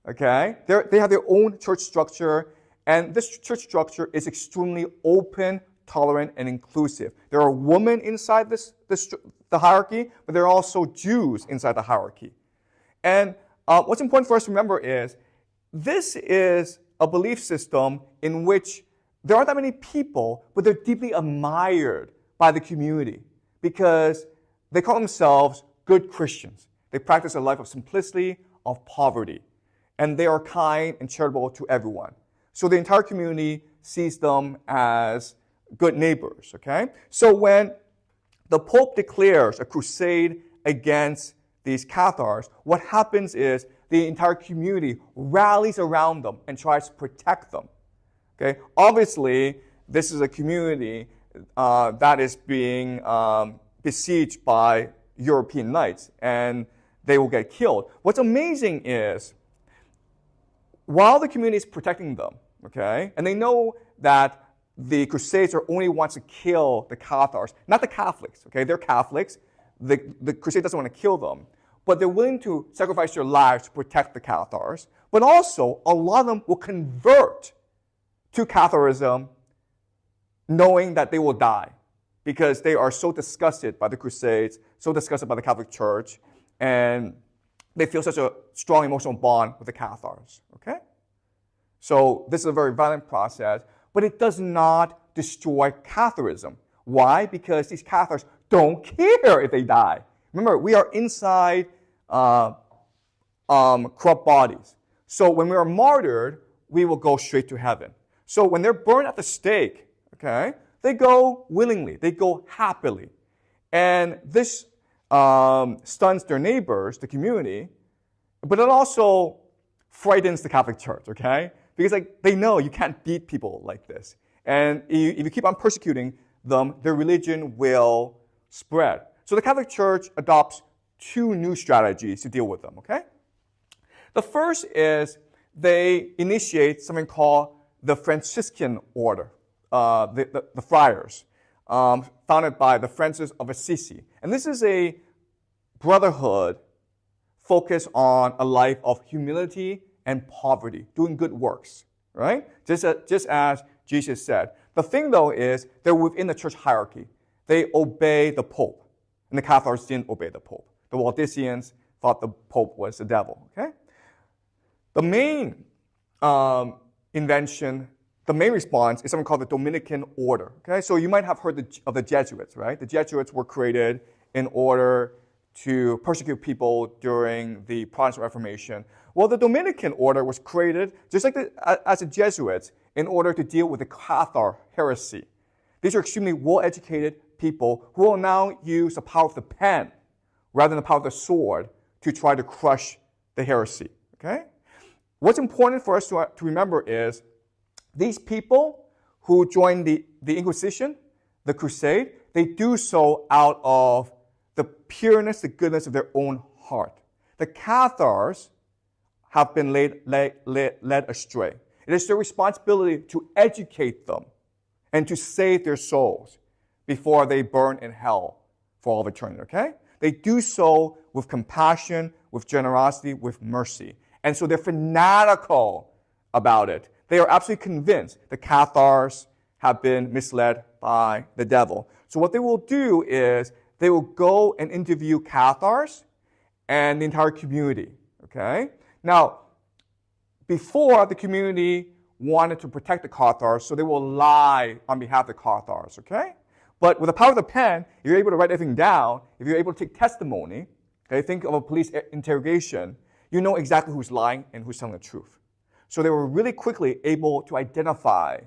Okay? They have their own church structure, and this church structure is extremely open, tolerant, and inclusive. There are women inside the hierarchy, but there are also Jews inside the hierarchy. And what's important for us to remember is this is a belief system in which there aren't that many people, but they're deeply admired by the community because they call themselves good Christians. They practice a life of simplicity, of poverty, and they are kind and charitable to everyone. So the entire community sees them as good neighbors, okay? So when the Pope declares a crusade against these Cathars, what happens is the entire community rallies around them and tries to protect them. Okay? Obviously, this is a community that is being besieged by European knights, and they will get killed. What's amazing is, while the community is protecting them, okay, and they know that the Crusades are only wants to kill the Cathars, not the Catholics, okay? They're Catholics. The Crusade doesn't want to kill them, but they're willing to sacrifice their lives to protect the Cathars. But also, a lot of them will convert to Catharism knowing that they will die because they are so disgusted by the Crusades, so disgusted by the Catholic Church, and they feel such a strong emotional bond with the Cathars, okay? So this is a very violent process, but it does not destroy Catharism. Why? Because these Cathars don't care if they die. Remember, we are inside corrupt bodies. So when we are martyred, we will go straight to heaven. So when they're burned at the stake, okay, they go willingly. They go happily. And this stuns their neighbors, the community, but it also frightens the Catholic Church, okay? Because they know you can't beat people like this. And if you keep on persecuting them, their religion will spread. So the Catholic Church adopts two new strategies to deal with them, okay? The first is they initiate something called the Franciscan order, the friars, founded by the Francis of Assisi. And this is a brotherhood focused on a life of humility and poverty, doing good works, right? Just as Jesus said. The thing, though, is they're within the church hierarchy. they obey the Pope. And the Cathars didn't obey the Pope. The Waldensians thought the Pope was the devil. Okay? The main invention, the main response is something called the Dominican order. Okay? So you might have heard of the Jesuits, right? The Jesuits were created in order to persecute people during the Protestant Reformation. Well, the Dominican order was created, just like as the Jesuits, in order to deal with the Cathar heresy. These are extremely well-educated people who will now use the power of the pen rather than the power of the sword to try to crush the heresy. Okay? What's important for us to remember is these people who joined the Inquisition, the Crusade, they do so out of the pureness, the goodness of their own heart. The Cathars have been led astray. It is their responsibility to educate them and to save their souls before they burn in hell for all of eternity, okay? They do so with compassion, with generosity, with mercy. And so they're fanatical about it. They are absolutely convinced the Cathars have been misled by the devil. So what they will do is they will go and interview Cathars and the entire community, okay? Now, before, the community wanted to protect the Cathars, so they will lie on behalf of the Cathars, okay? But with the power of the pen, if you're able to write everything down, if you're able to take testimony, okay, think of a police interrogation, you know exactly who's lying and who's telling the truth. So they were really quickly able to identify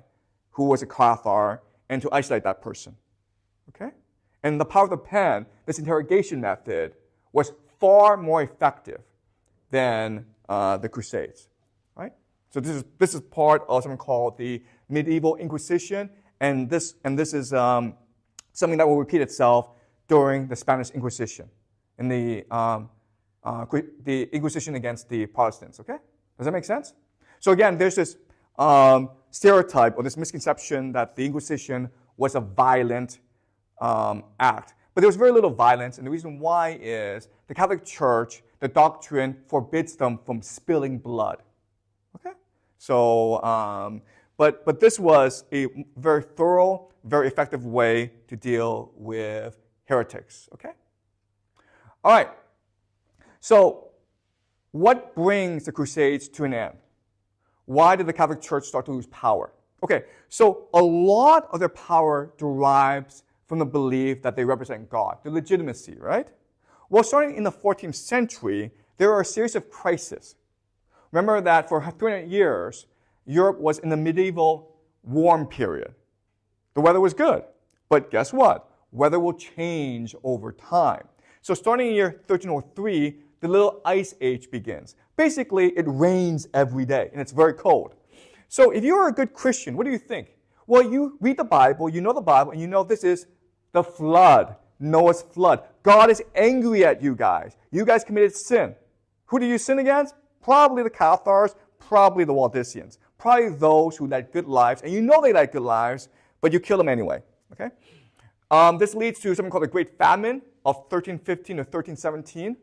who was a Cathar and to isolate that person, okay? And the power of the pen, this interrogation method, was far more effective than the Crusades, right? So this is part of something called the medieval Inquisition, and this is something that will repeat itself during the Spanish Inquisition, in the Inquisition against the Protestants. Okay, does that make sense? So again, there's this stereotype or this misconception that the Inquisition was a violent act. But there was very little violence, and the reason why is the Catholic Church, the doctrine forbids them from spilling blood. Okay? So, but this was a very thorough, very effective way to deal with heretics. Okay? All right. So, what brings the Crusades to an end? Why did the Catholic Church start to lose power? Okay, so a lot of their power derives from the belief that they represent God, the legitimacy, right? Well, starting in the 14th century, there were a series of crises. Remember that for 300 years, Europe was in the medieval warm period. The weather was good, but guess what? Weather will change over time. So starting in year 1303, the little ice age begins. Basically, it rains every day, and it's very cold. So if you're a good Christian, what do you think? Well, you read the Bible, and you know this is the flood, Noah's flood. God is angry at you guys. You guys committed sin. Who do you sin against? Probably the Cathars, probably the Waldensians, probably those who led good lives, and you know they led good lives, but you kill them anyway. Okay? This leads to something called the Great Famine of 1315 to 1317.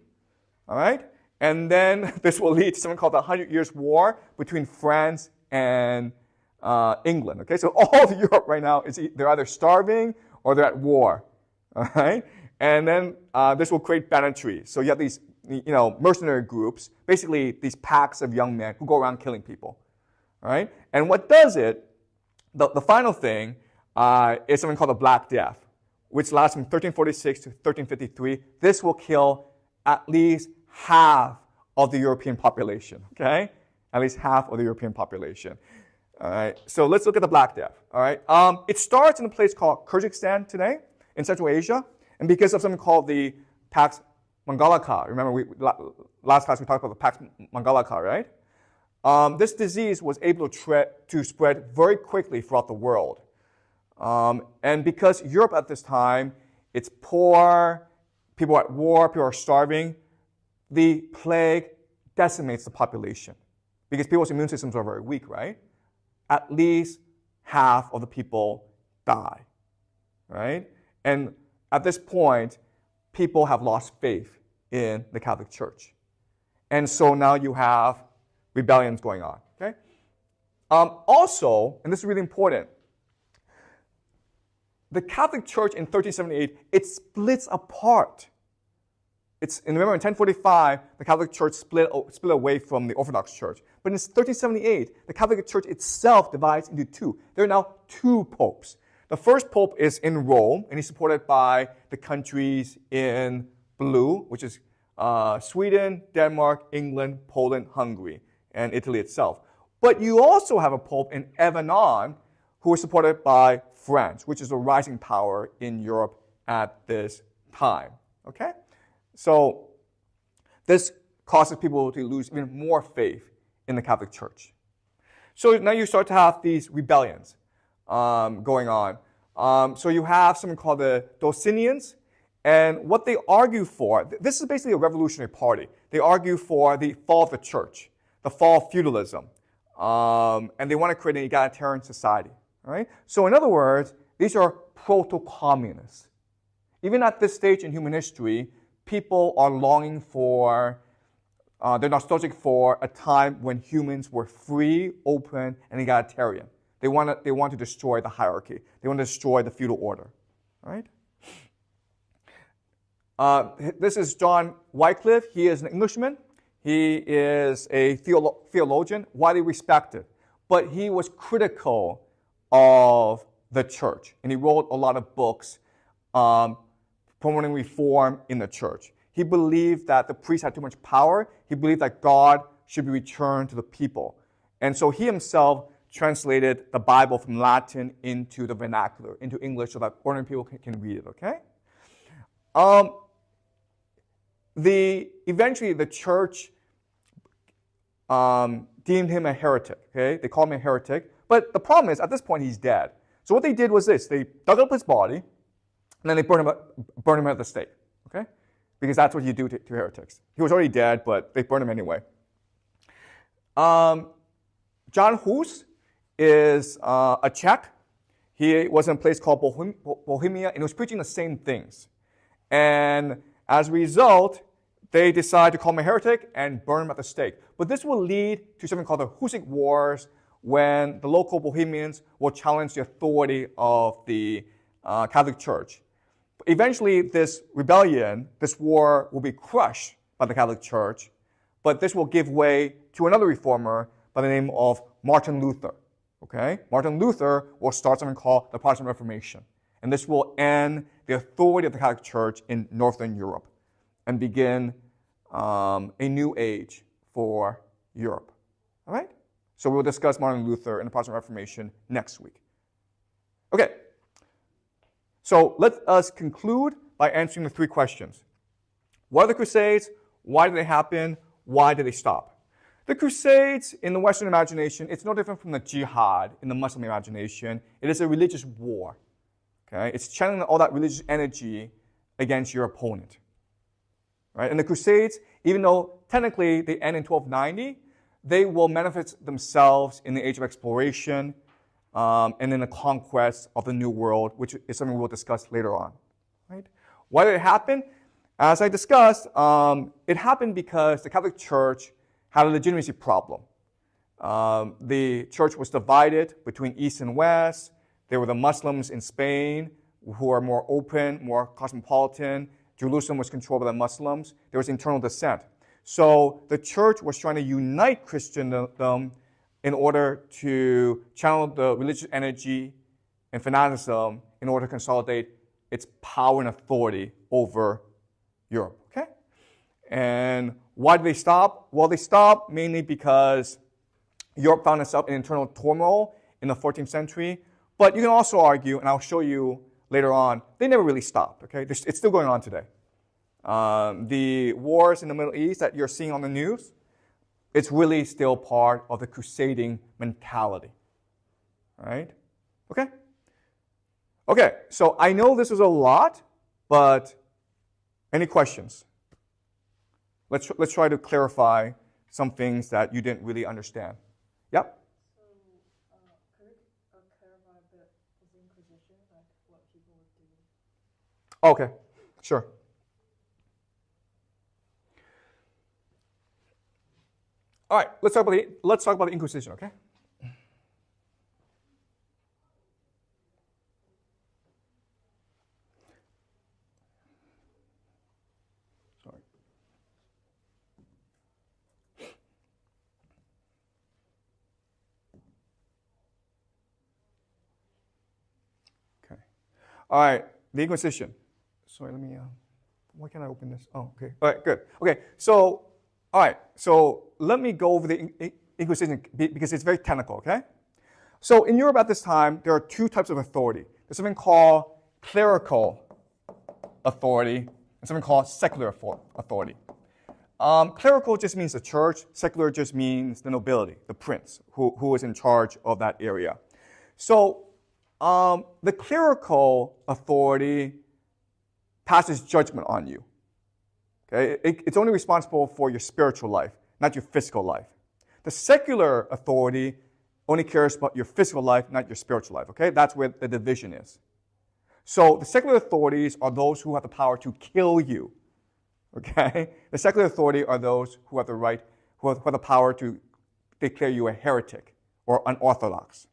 All right? And then this will lead to something called the 100 Years' War between France and England. Okay? So all of Europe right now, they're either starving or they're at war. All right? And then this will create banditry. So you have these mercenary groups, basically these packs of young men who go around killing people. All right? And what does it, the final thing, is something called the Black Death, which lasts from 1346 to 1353. This will kill at least half of the European population, okay? At least half of the European population. All right, so let's look at the Black Death, all right? It starts in a place called Kyrgyzstan today, in Central Asia, and because of something called the Pax Mongolica. Remember, last class we talked about the Pax Mongolica, right? This disease was able to spread very quickly throughout the world. And because Europe at this time, it's poor, people are at war, people are starving, the plague decimates the population because people's immune systems are very weak, right? At least half of the people die, right? And at this point, people have lost faith in the Catholic Church. And so now you have rebellions going on, okay? Also, and this is really important, the Catholic Church in 1378, it splits apart. Remember, in 1045, the Catholic Church split away from the Orthodox Church. But in 1378, the Catholic Church itself divides into two. There are now two popes. The first pope is in Rome, and he's supported by the countries in blue, which is Sweden, Denmark, England, Poland, Hungary, and Italy itself. But you also have a pope in Avignon who is supported by France, which is a rising power in Europe at this time. Okay? So this causes people to lose even more faith in the Catholic Church. So now you start to have these rebellions going on. So you have something called the Dulcinians, and what they argue for, this is basically a revolutionary party. They argue for the fall of the church, the fall of feudalism, and they want to create an egalitarian society. Right? So in other words, these are proto-communists. Even at this stage in human history, people are longing for, they're nostalgic for a time when humans were free, open, and egalitarian. They want to destroy the hierarchy. They want to destroy the feudal order. Right? This is John Wycliffe. He is an Englishman. He is a theologian, widely respected. But he was critical of the church. And he wrote a lot of books promoting reform in the church. He believed that the priests had too much power. He believed that God should be returned to the people. And so he himself translated the Bible from Latin into the vernacular, into English, so that ordinary people can read it, okay? Eventually, the church deemed him a heretic, okay? They called him a heretic. But the problem is, at this point, he's dead. So what they did was this. They dug up his body, and then they burned him at the stake, okay? Because that's what you do to heretics. He was already dead, but they burned him anyway. John Hus is a Czech. He was in a place called Bohemia, and he was preaching the same things. And as a result, they decide to call him a heretic and burn him at the stake. But this will lead to something called the Hussic Wars, when the local Bohemians will challenge the authority of the Catholic Church. Eventually, this rebellion, this war, will be crushed by the Catholic Church, but this will give way to another reformer by the name of Martin Luther. Okay? Martin Luther will start something called the Protestant Reformation, and this will end the authority of the Catholic Church in Northern Europe and begin a new age for Europe. All right? So we'll discuss Martin Luther and the Protestant Reformation next week. Okay. So let us conclude by answering the three questions. What are the Crusades? Why did they happen? Why did they stop? The Crusades, in the Western imagination, it's no different from the jihad in the Muslim imagination. It is a religious war. Okay? It's channeling all that religious energy against your opponent. Right? And the Crusades, even though technically they end in 1290, they will manifest themselves in the age of exploration and in the conquest of the New World, which is something we'll discuss later on. Right? Why did it happen? As I discussed, it happened because the Catholic Church had a legitimacy problem. The church was divided between East and West. There were the Muslims in Spain who are more open, more cosmopolitan. Jerusalem was controlled by the Muslims. There was internal dissent. So the church was trying to unite Christendom in order to channel the religious energy and fanaticism in order to consolidate its power and authority over Europe. Okay? And why did they stop? Well, they stopped mainly because Europe found itself in internal turmoil in the 14th century. But you can also argue, and I'll show you later on, they never really stopped. Okay? It's still going on today. The wars in the Middle East that you're seeing on the news, it's really still part of the crusading mentality. All right? Okay? Okay, so I know this is a lot, but any questions? Let's try to clarify some things that you didn't really understand. Yep? So, could you clarify a bit with the Inquisition, like what people would do? Okay, sure. All right, let's talk about the Inquisition, okay? All right, the Inquisition. Sorry, let me, why can't I open this? Oh, okay. All right, good. Okay, so, all right, so let me go over the Inquisition because it's very technical, okay? So in Europe at this time, there are two types of authority. There's something called clerical authority and something called secular authority. Clerical just means the church. Secular just means the nobility, the prince, who is in charge of that area. So the clerical authority passes judgment on you. Okay? It's only responsible for your spiritual life, not your physical life. The secular authority only cares about your physical life, not your spiritual life. Okay? That's where the division is. So the secular authorities are those who have the power to kill you. Okay? The secular authority are those who have the right, who have the power to declare you a heretic or unorthodox.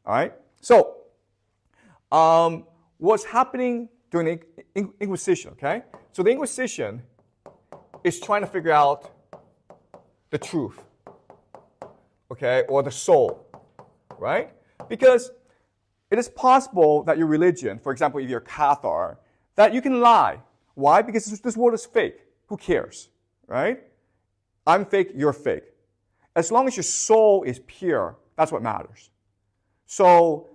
All right? So, what's happening during the Inquisition, okay? So the Inquisition is trying to figure out the truth, okay, or the soul, right? Because it is possible that your religion, for example, if you're a Cathar, that you can lie. Why? Because this world is fake. Who cares, right? I'm fake, you're fake. As long as your soul is pure, that's what matters. So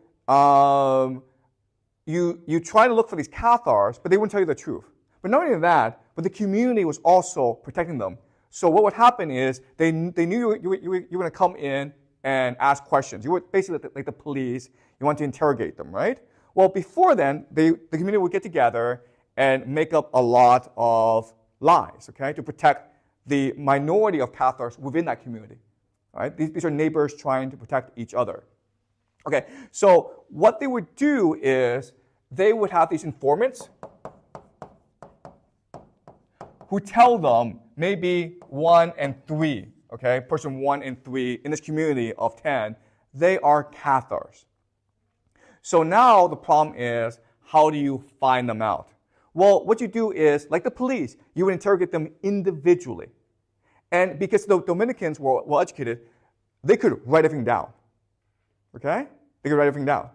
you try to look for these Cathars, but they wouldn't tell you the truth. But not only that, but the community was also protecting them. So what would happen is they knew you were going to come in and ask questions. You were basically like the police. You want to interrogate them, right? Well, before then, the community would get together and make up a lot of lies, okay, to protect the minority of Cathars within that community. All right? These are neighbors trying to protect each other. Okay, so what they would do is they would have these informants who tell them maybe 1 and 3, okay, person 1 and 3 in this community of 10, they are Cathars. So now the problem is, how do you find them out? Well, what you do is, like the police, you would interrogate them individually. And because the Dominicans were well educated, they could write everything down. Okay? They could write everything down.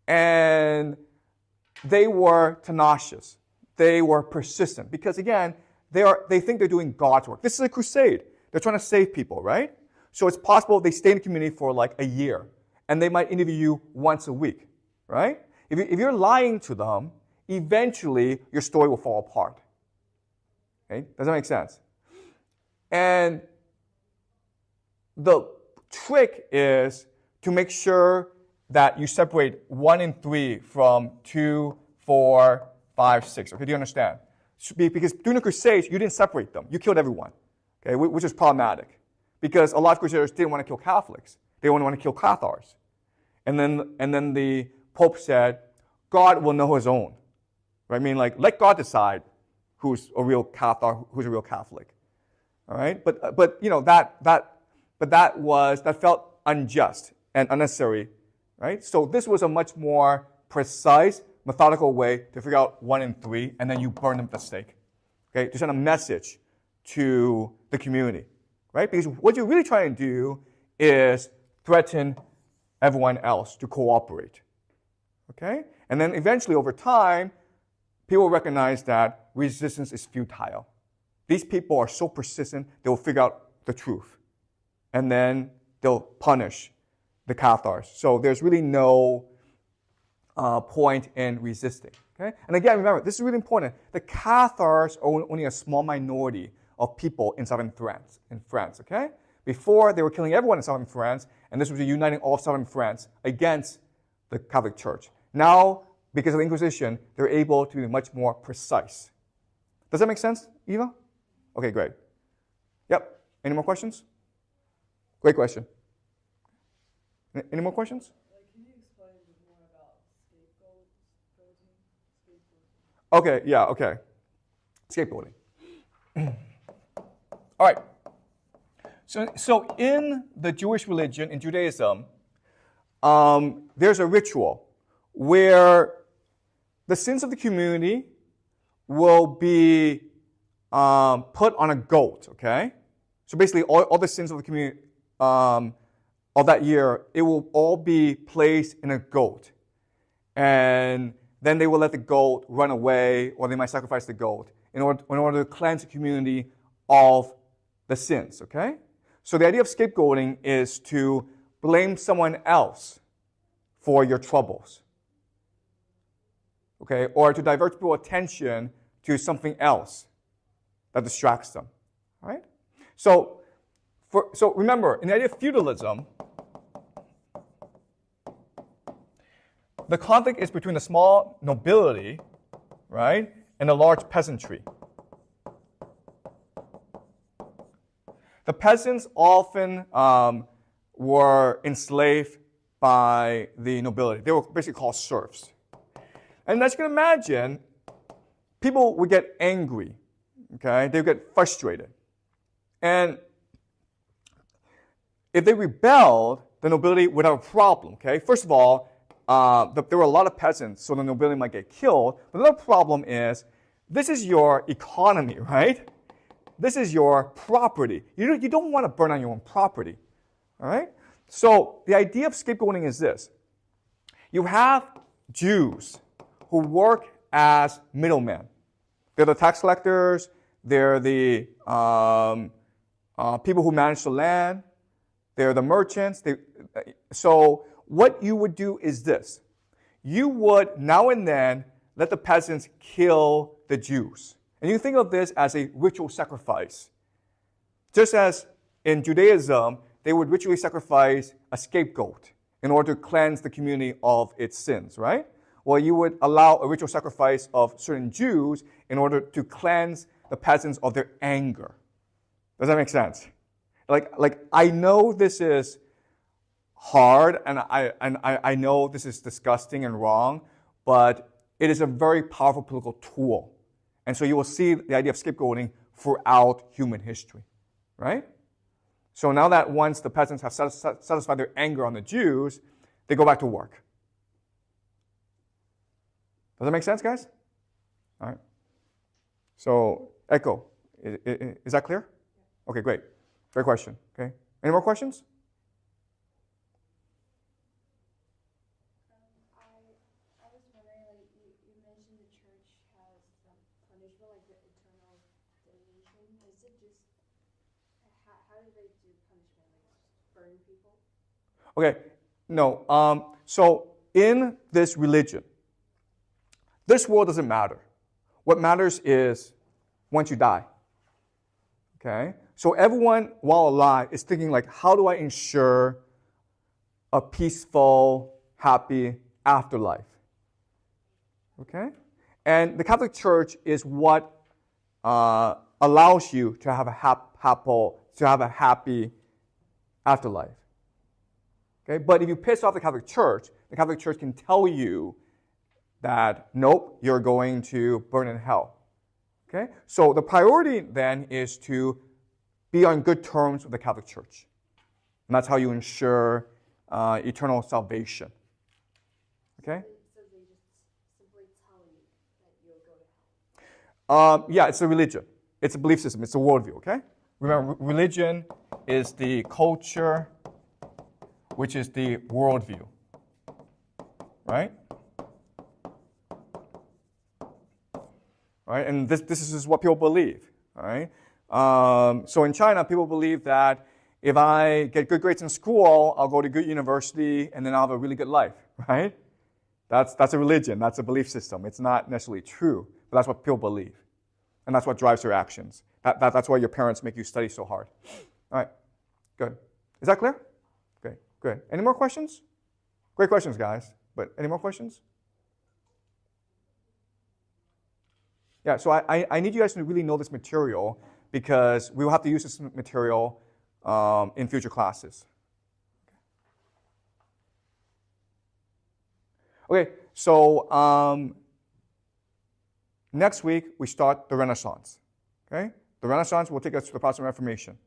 And they were tenacious. They were persistent. Because again, they think they're doing God's work. This is a crusade. They're trying to save people, right? So it's possible they stay in the community for like a year. And they might interview you once a week, right? If you're lying to them, eventually your story will fall apart. Okay? Does that make sense? And the trick is to make sure that you separate 1 and 3 from 2, 4, 5, 6. Okay, do you understand? Because during the Crusades, you didn't separate them. You killed everyone, okay, which is problematic. Because a lot of Crusaders didn't want to kill Catholics. They only want to kill Cathars. And then the Pope said, God will know his own. Right? I mean, like, let God decide who's a real Cathar, who's a real Catholic. All right? But you know, that felt unjust and unnecessary, right? So this was a much more precise, methodical way to figure out 1 and 3, and then you burn them at the stake, okay? To send a message to the community, right? Because what you're really trying to do is threaten everyone else to cooperate, okay? And then eventually, over time, people recognize that resistance is futile. These people are so persistent, they will figure out the truth. And then they'll punish the Cathars. So there's really no point in resisting. Okay? And again, remember, this is really important. The Cathars are only a small minority of people in southern France. Okay? Before, they were killing everyone in southern France, and this was uniting all of southern France against the Catholic Church. Now, because of the Inquisition, they're able to be much more precise. Does that make sense, Eva? Okay, great. Yep. Any more questions? Great question. Any more questions? Can you explain a bit more about scapegoating? Okay, yeah, okay. Scapegoating. All right. So in the Jewish religion, in Judaism, there's a ritual where the sins of the community will be put on a goat, okay? So basically, all the sins of the community of that year, it will all be placed in a goat. And then they will let the goat run away, or they might sacrifice the goat in order to cleanse the community of the sins, okay? So the idea of scapegoating is to blame someone else for your troubles, okay? Or to divert people's attention to something else that distracts them, all right? So remember, in the idea of feudalism, the conflict is between the small nobility, right, and the large peasantry. The peasants often were enslaved by the nobility. They were basically called serfs. And as you can imagine, people would get angry, okay? They would get frustrated. And if they rebelled, the nobility would have a problem, okay? First of all, there were a lot of peasants, so the nobility might get killed. But another problem is, this is your economy, right? This is your property. You don't want to burn on your own property, all right? So the idea of scapegoating is this. You have Jews who work as middlemen. They're the tax collectors. They're the people who manage the land. They're the merchants. So what you would do is this. You would now and then let the peasants kill the Jews. And you think of this as a ritual sacrifice. Just as in Judaism, they would ritually sacrifice a scapegoat in order to cleanse the community of its sins, right? Well, you would allow a ritual sacrifice of certain Jews in order to cleanse the peasants of their anger. Does that make sense? Like I know this is hard, and I know this is disgusting and wrong, but it is a very powerful political tool. And so you will see the idea of scapegoating throughout human history, right? So now that once the peasants have satisfied their anger on the Jews, they go back to work. Does that make sense, guys? All right. So, Echo, is that clear? Okay, great. Great question. Okay. Any more questions? I was wondering, like, you mentioned the church has some punishment, like the eternal damnation. Is it just, how do they do punishment? Like, burn people? Okay, no. So in this religion, this world doesn't matter. What matters is once you die. Okay? So everyone, while alive, is thinking like, how do I ensure a peaceful, happy afterlife? Okay? And the Catholic Church is what allows you to have a happy afterlife. Okay? But if you piss off the Catholic Church can tell you that, nope, you're going to burn in hell. Okay? So the priority then is to be on good terms with the Catholic Church. And that's how you ensure eternal salvation. Okay? So they just simply tell you that you'll go to hell? Yeah, it's a religion. It's a belief system. It's a worldview, okay? Remember, religion is the culture, which is the worldview. Right? Right? And this is what people believe. All right? So in China, people believe that if I get good grades in school, I'll go to good university, and then I'll have a really good life. Right? That's a religion. That's a belief system. It's not necessarily true, but that's what people believe. And that's what drives their actions. That's why your parents make you study so hard. All right. Good. Is that clear? Okay, good. Any more questions? Great questions, guys. But any more questions? Yeah, so I need you guys to really know this material because we will have to use this material in future classes. Okay, so next week we start the Renaissance. Okay, the Renaissance will take us to the Protestant Reformation.